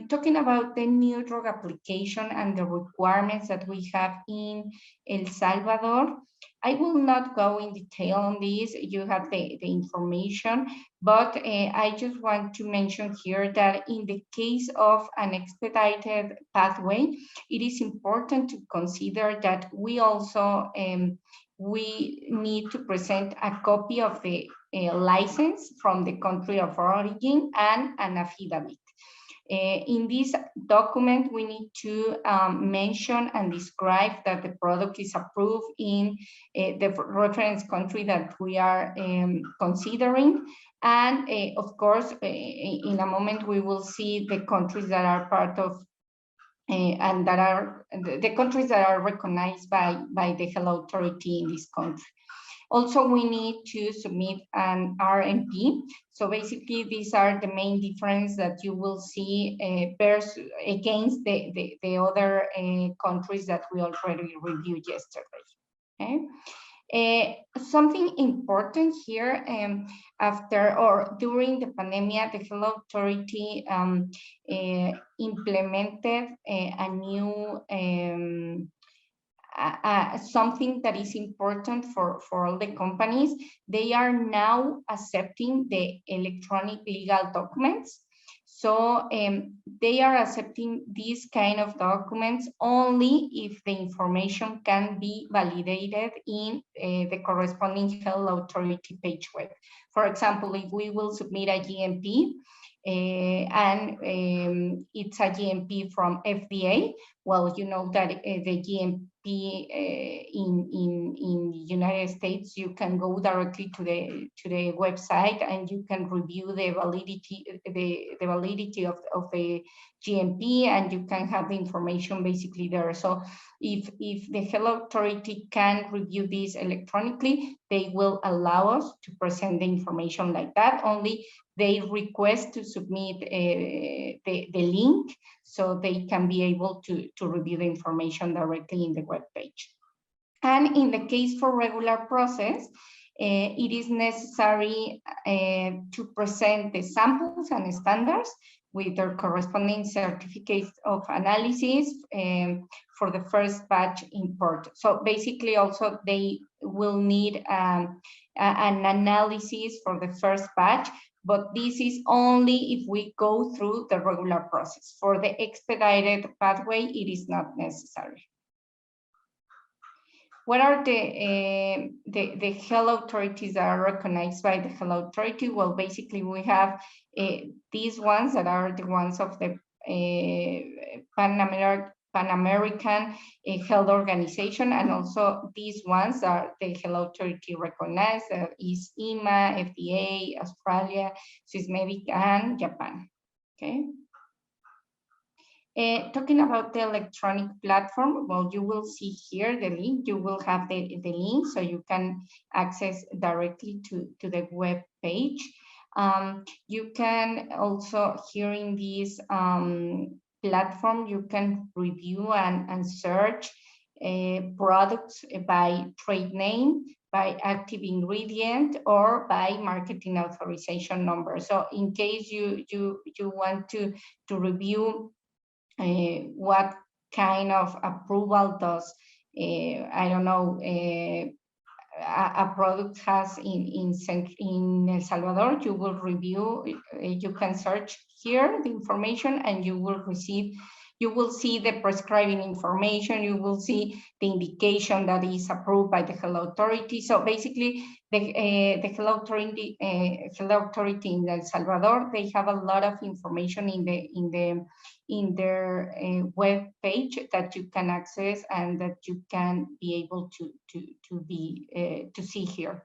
Talking about the new drug application and the requirements that we have in El Salvador, I will not go in detail on this. You have the information, but I just want to mention here that in the case of an expedited pathway, it is important to consider that we also we need to present a copy of the license from the country of origin and an affidavit. In this document, we need to mention and describe that the product is approved in the reference country that we are considering. And of course, in a moment, we will see the countries that are part of and that are the countries that are recognized by the health authority in this country. Also, we need to submit an RMP. So basically, these are the main difference that you will see versus against the other countries that we already reviewed yesterday. Okay. Something important here, after or during the pandemic, the Health Authority implemented a new something that is important for all the companies. They are now accepting the electronic legal documents. So they are accepting these kind of documents only if the information can be validated in the corresponding health authority page web. For example, if we will submit a GMP and it's a GMP from FDA, well, you know that the GMP in the United States, you can go directly to the website and you can review the validity of the GMP, and you can have the information basically there. So if the health authority can review this electronically, they will allow us to present the information like that. Only they request to submit the link so they can be able to review the information directly in the web page. And in the case for regular process, it is necessary to present the samples and standards with their corresponding certificates of analysis for the first batch import. So basically also they will need an analysis for the first batch, but this is only if we go through the regular process. For the expedited pathway, it is not necessary. What are the health authorities that are recognized by the health authority? Well, basically we have these ones that are the ones of the Pan American Health Organization, and also these ones are the health authority recognized, is EMA, FDA, Australia, Swissmedic, and Japan. Okay. Talking about the electronic platform, well, you will see here the link. You will have the link so you can access directly to the web page. You can also, here in this platform, you can review and search products by trade name, by active ingredient, or by marketing authorization number. So in case you want to review what kind of approval does, I don't know, a product has in El Salvador, you will review, you can search here the information and you will receive, you will see the prescribing information, you will see the indication that is approved by the health authority. So basically the health authority in El Salvador, they have a lot of information in their web page that you can access and that you can be able to see here.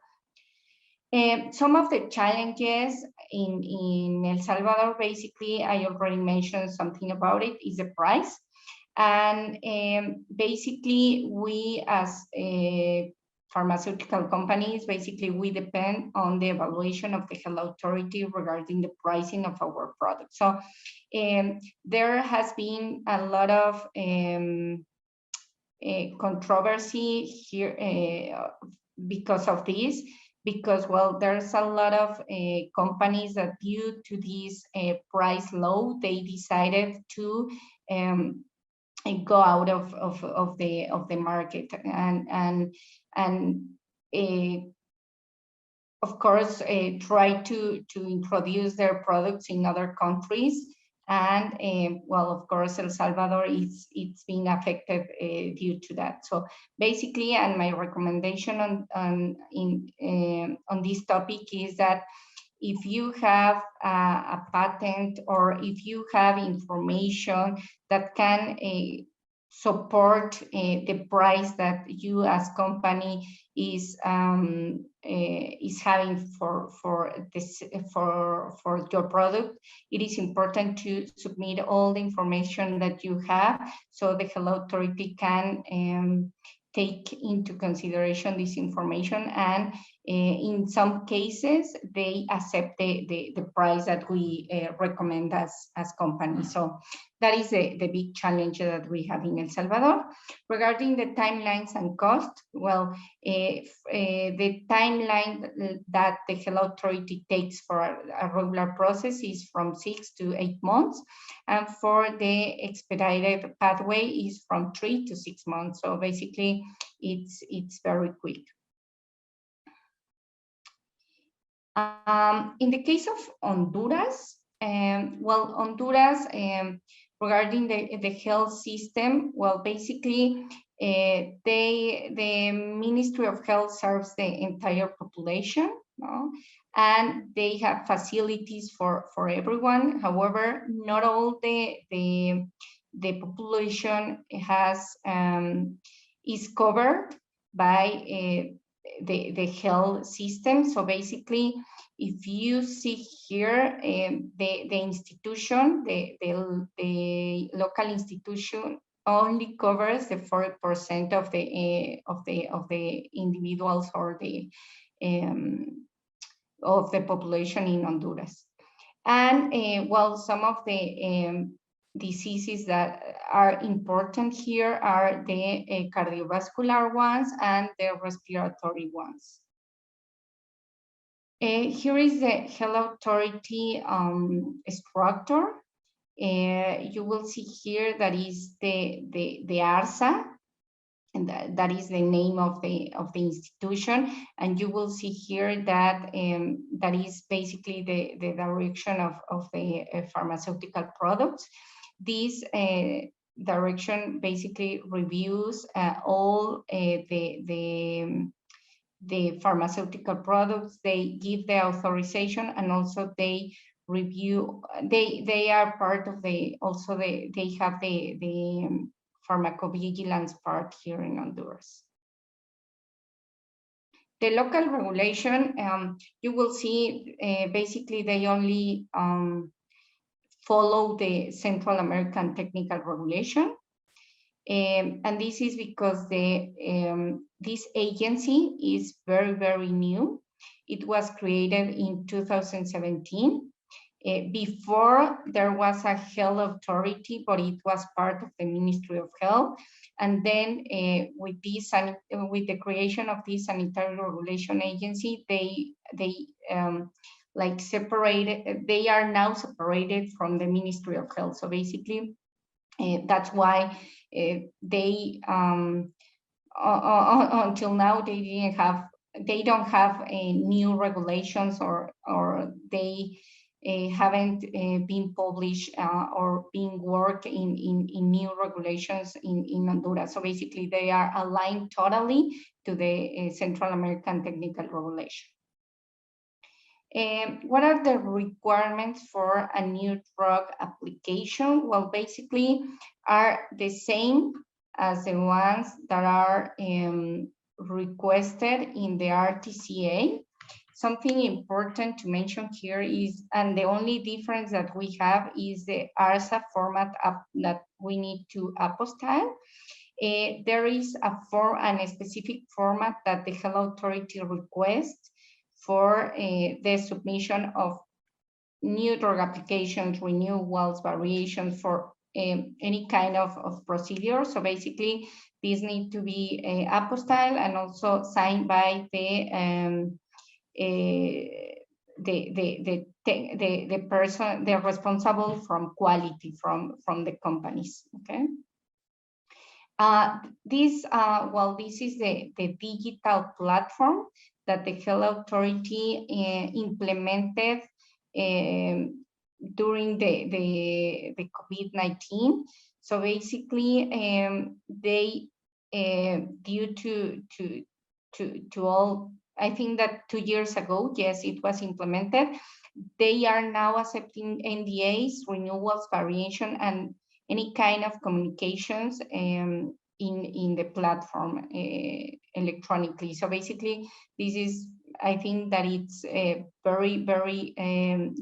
Some of the challenges in El Salvador, basically, I already mentioned something about it, is the price. And basically, we as pharmaceutical companies, basically, we depend on the evaluation of the health authority regarding the pricing of our products. So there has been a lot of controversy here because of this. Because, well, there's a lot of companies that due to this price low, they decided to go out of the market and of course try to introduce their products in other countries. And well, of course, El Salvador it's being affected due to that. So basically, and my recommendation on this topic is that if you have a patent or if you have information that can support the price that you as company is having for your product, it is important to submit all the information that you have so the health authority can take into consideration this information, and in some cases they accept the price that we recommend as companies. So that is the big challenge that we have in El Salvador. Regarding the timelines and cost, well, the timeline that the health authority takes for a regular process is from 6 to 8 months, and for the expedited pathway is from 3 to 6 months. So basically, it's very quick. In the case of Honduras, well, Honduras, regarding the health system, well, basically, the Ministry of Health serves the entire population, no? And they have facilities for everyone. However, not all the population has is covered by the health system. So basically, if you see here, the institution, the local institution only covers the 4% of the individuals or of the population in Honduras. And well, some of the diseases that are important here are the cardiovascular ones and the respiratory ones. Here is the health authority structure. You will see here that is the Rtca, and that is the name of the institution. And you will see here that that is basically the direction of the pharmaceutical products. This direction basically reviews all the pharmaceutical products. They give the authorization, and also they review. They are part of they have the pharmacovigilance part here in Honduras. The local regulation, you will see basically they only follow the Central American Technical Regulation. And this is because this agency is very, very new. It was created in 2017. Before, there was a health authority, but it was part of the Ministry of Health. And then with the creation of this sanitary regulation agency, they like separated. They are now separated from the Ministry of Health. So basically, that's why they until now they don't have new regulations, or they haven't been published or being worked in new regulations in Honduras. So basically, they are aligned totally to the Central American Technical Regulation. What are the requirements for a new drug application? Well, basically are the same as the ones that are requested in the Rtca. Something important to mention here is, and the only difference that we have is the Rtca format that we need to apostille. There is a specific format that the health authority requests for the submission of new drug applications, renewals, variations for any kind of procedure. So basically, these need to be apostille and also signed by the person, the responsible from quality from the companies. Okay. This is the digital platform that the health authority implemented during the COVID-19. So basically, they due to all, I think that 2 years ago, yes, it was implemented. They are now accepting NDAs, renewals, variation, and any kind of communications in the platform electronically. So basically, this is, I think that it's very, very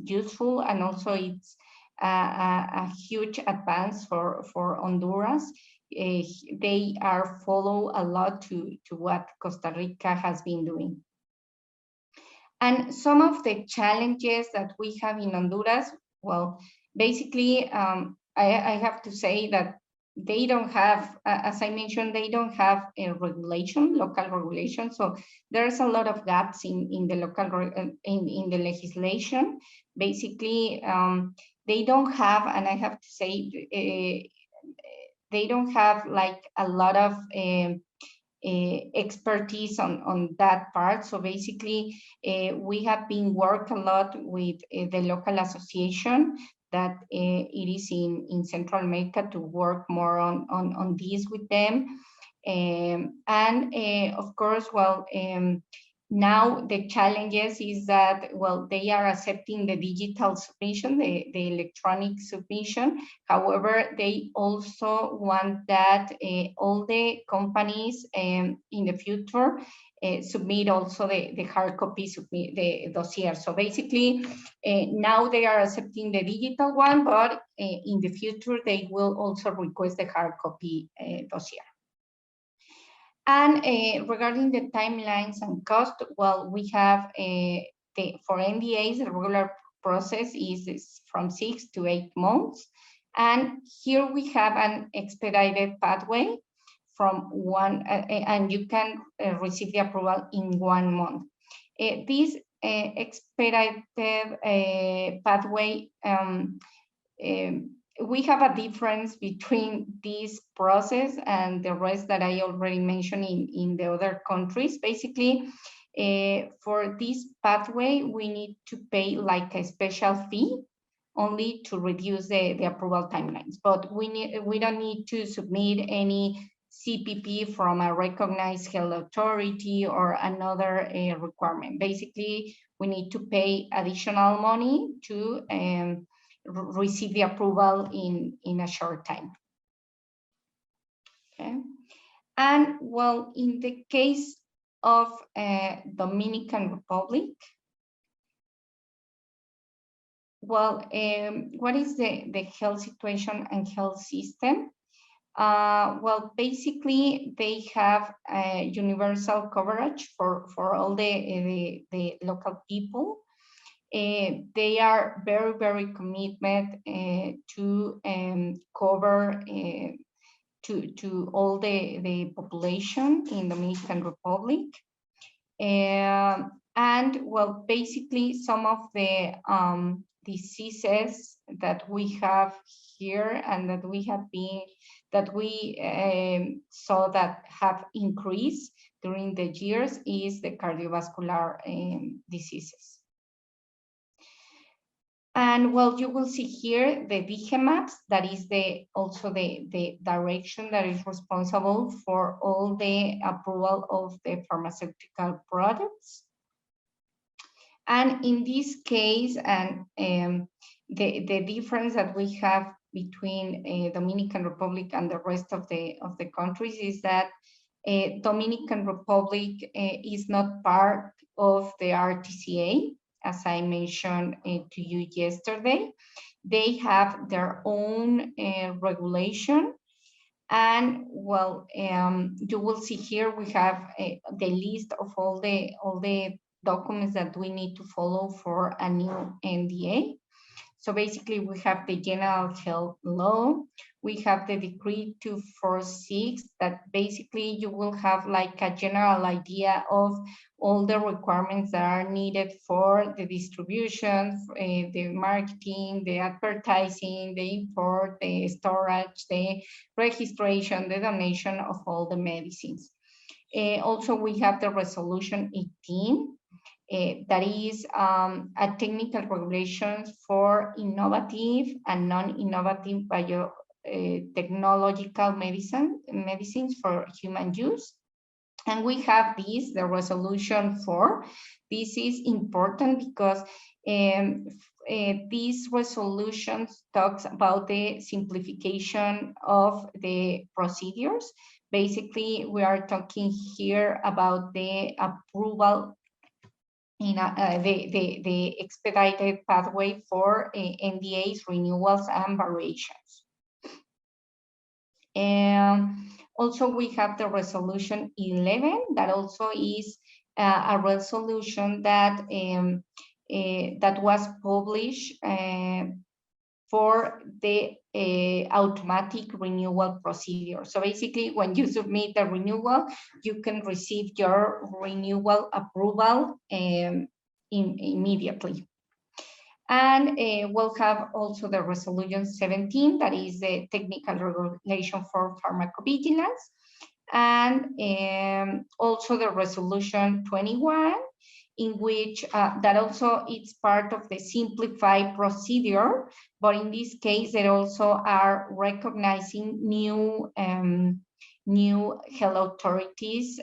useful, and also it's a huge advance for Honduras. They are follow a lot to what Costa Rica has been doing. And some of the challenges that we have in Honduras, well, basically, I have to say that they don't have, as I mentioned, they don't have a regulation, local regulation. So there's a lot of gaps in the local, in the legislation. Basically, they don't have, and I have to say, they don't have like a lot of expertise on that part. So basically, we have been working a lot with the local association that it is in Central America to work more on this with them. And of course, well, now the challenges is that, well, they are accepting the digital submission, the electronic submission. However, they also want that all the companies in the future submit also the hard copy, submit the dossier. So basically, now they are accepting the digital one, but in the future, they will also request the hard copy dossier. And regarding the timelines and cost, well, we have for NDAs, the regular process is from 6 to 8 months. And here we have an expedited pathway from one, and you can receive the approval in 1 month. This expedited pathway, we have a difference between this process and the rest that I already mentioned in the other countries. Basically, for this pathway, we need to pay like a special fee only to reduce the approval timelines. But we don't need to submit any CPP from a recognized health authority or another requirement. Basically, we need to pay additional money to receive the approval in a short time. Okay. And well, in the case of Dominican Republic, well, what is the health situation and health system? Well, basically, they have universal coverage for all the local people. They are very, very committed to cover to all the population in Dominican Republic. And well, basically, some of the diseases that we have here and that we saw that have increased during the years is the cardiovascular diseases. And well, you will see here the Gme, that is also the direction that is responsible for all the approval of the pharmaceutical products. And in this case, and the difference that we have between Dominican Republic and the rest of the countries is that Dominican Republic is not part of the Rtca, as I mentioned to you yesterday. They have their own regulation. And well, you will see here we have the list of all the documents that we need to follow for a new NDA. So basically, we have the general health law. We have the decree 246 that basically you will have like a general idea of all the requirements that are needed for the distribution, the marketing, the advertising, the import, the storage, the registration, the donation of all the medicines. Also, we have the resolution 18. That is a technical regulation for innovative and non-innovative biotechnological medicines for human use. And we have this, the resolution 4. This is important because these resolutions talks about the simplification of the procedures. Basically, we are talking here about the approval in the expedited pathway for NDAs, renewals, and variations. Also, we have the resolution 11 that also is a resolution that that was published for the automatic renewal procedure. So basically, when you submit the renewal, you can receive your renewal approval immediately. And we'll have also the resolution 17, that is the technical regulation for pharmacovigilance. And also the resolution 21, in which that also it's part of the simplified procedure, but in this case, they also are recognizing new health authorities.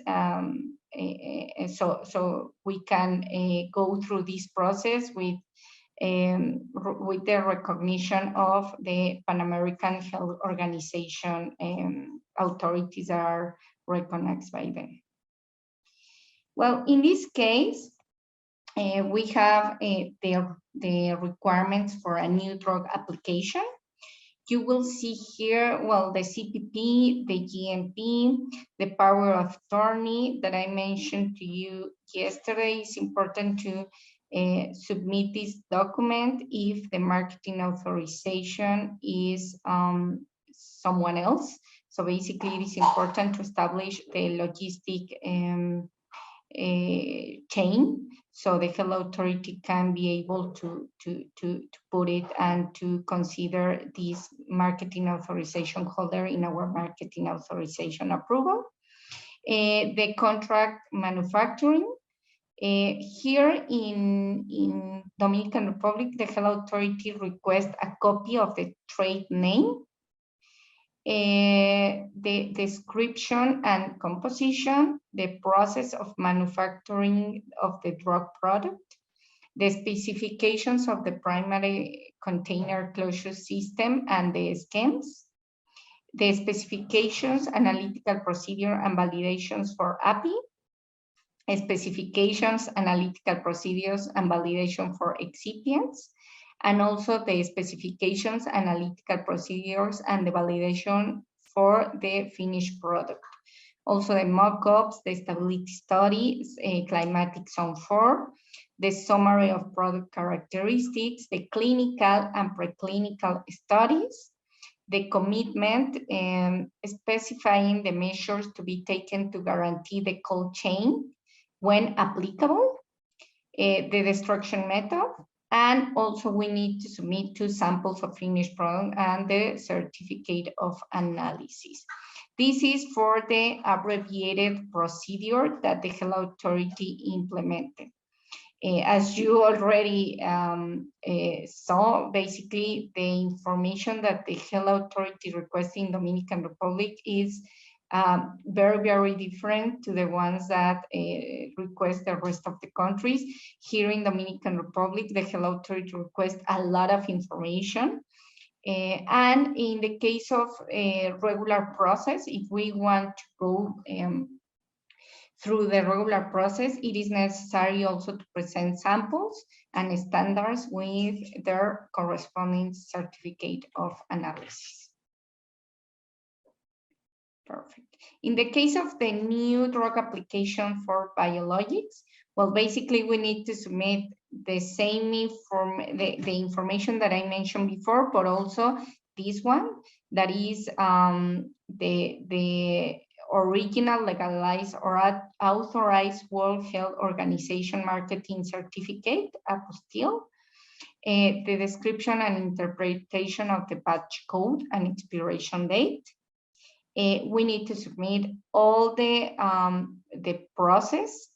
So we can go through this process with the recognition of the Pan American Health Organization authorities that are recognized by them. Well, in this case, we have the requirements for a new drug application. You will see here, well, the CPP, the GMP, the power of attorney that I mentioned to you yesterday. It's important to submit this document if the marketing authorization is someone else. So basically, it is important to establish the logistic chain, so the health authority can be able to put it and to consider this marketing authorization holder in our marketing authorization approval. The contract manufacturing. Here in Dominican Republic, the health authority requests a copy of the trade name, the description and composition, the process of manufacturing of the drug product, the specifications of the primary container closure system and the schemes, the specifications, analytical procedure and validations for API, specifications, analytical procedures and validation for excipients, and also the specifications, analytical procedures, and the validation for the finished product. Also the mock-ups, the stability studies, climatic zone 4, the summary of product characteristics, the clinical and preclinical studies, the commitment specifying the measures to be taken to guarantee the cold chain when applicable, the destruction method, and also we need to submit 2 samples of finished product and the certificate of analysis. This is for the abbreviated procedure that the health authority implemented. As you already saw, basically the information that the health authority requests in Dominican Republic is very, very different to the ones that request the rest of the countries. Here in Dominican Republic, the health authority requests a lot of information. And in the case of a regular process, if we want to go through the regular process, it is necessary also to present samples and standards with their corresponding certificate of analysis. Perfect. In the case of the new drug application for biologics, well, basically we need to submit the same the information that I mentioned before, but also this one, that is the original legalized or authorized World Health Organization marketing certificate, apostille, the description and interpretation of the batch code and expiration date. We need to submit all the process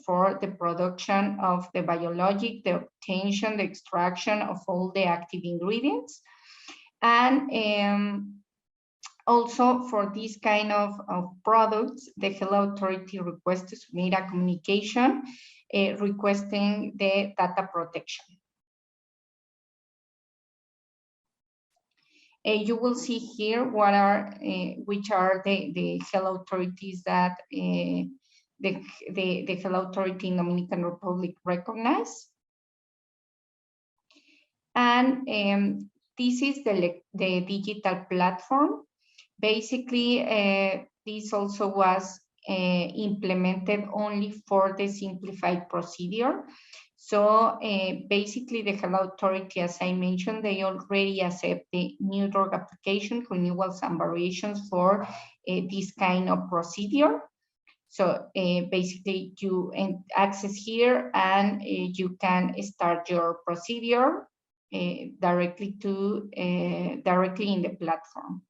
for the production of the biologic, the obtention, the extraction of all the active ingredients. And also for this kind of products, the health authority requests to submit a communication requesting the data protection. You will see here what are which are the health authorities that the health authority in Dominican Republic recognized. And this is the digital platform. Basically, this also was implemented only for the simplified procedure. So basically the health authority, as I mentioned, they already accept the new drug application, renewals and variations for this kind of procedure. So basically you access here and you can start your procedure directly in the platform.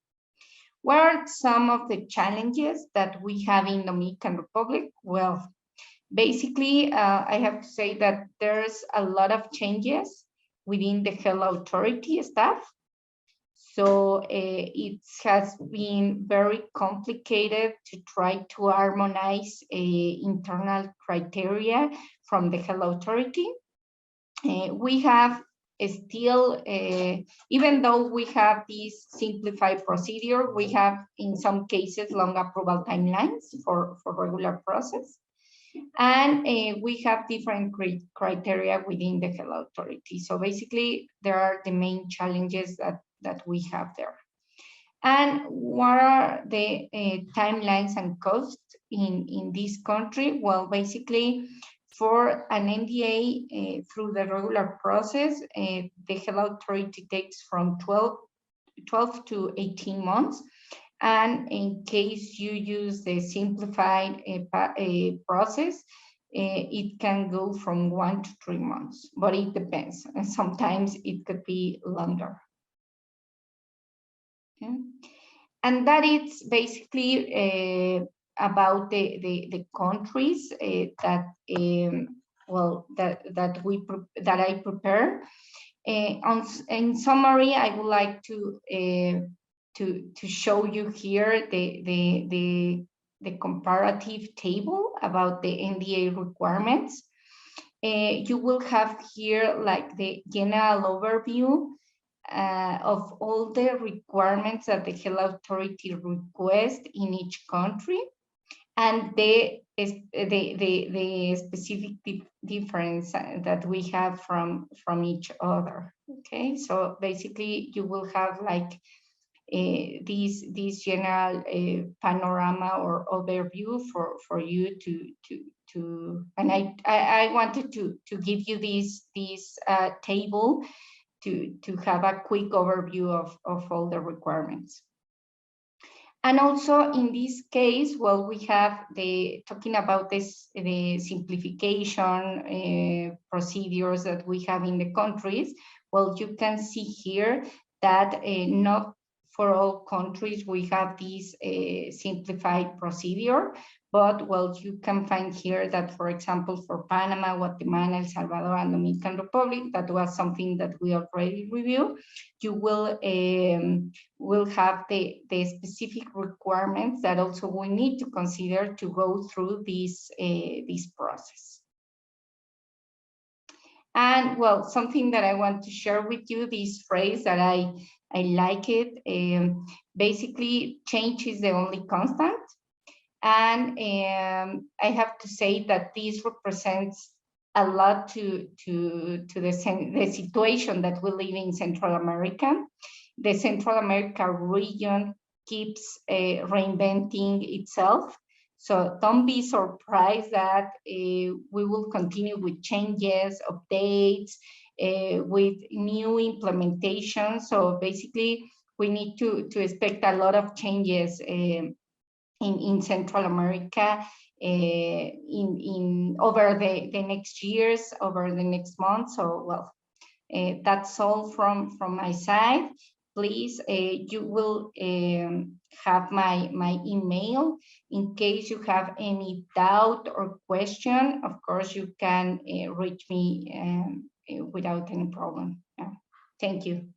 What are some of the challenges that we have in Dominican Republic? Well, basically, I have to say that there's a lot of changes within the health authority staff. So it has been very complicated to try to harmonize internal criteria from the health authority. We have still, even though we have this simplified procedure, we have in some cases long approval timelines for regular process. And we have different criteria within the health authority. So basically, there are the main challenges that we have there. And what are the timelines and costs in this country? Well, basically, for an NDA through the regular process, the health authority takes from 12 to 18 months. And in case you use the simplified process, it can go from 1 to 3 months, but it depends. And sometimes it could be longer. Okay. And that is basically about the countries that I prepare. In summary, I would like to show you here the comparative table about the NDA requirements. You will have here like the general overview of all the requirements that the health authority requests in each country, and the specific difference that we have from each other. Okay, so basically you will have like this general panorama or overview for you to and I wanted to give you this table to have a quick overview of all the requirements. And also in this case, well, we have talking about the simplification procedures that we have in the countries. Well, you can see here that not for all countries we have this simplified procedure, but well, you can find here that, for example, for Panama, Guatemala, El Salvador, and Dominican Republic, that was something that we already reviewed. You will have the specific requirements that also we need to consider to go through this process. And well, something that I want to share with you, this phrase that I like it. Basically, change is the only constant. And I have to say that this represents a lot to the situation that we live in Central America. The Central America region keeps reinventing itself. So don't be surprised that we will continue with changes, updates, with new implementations. So basically, we need to expect a lot of changes in Central America over the next years, over the next month. So well, that's all from my side. Please, you will have my email in case you have any doubt or question. Of course, you can reach me without any problem. Yeah. Thank you.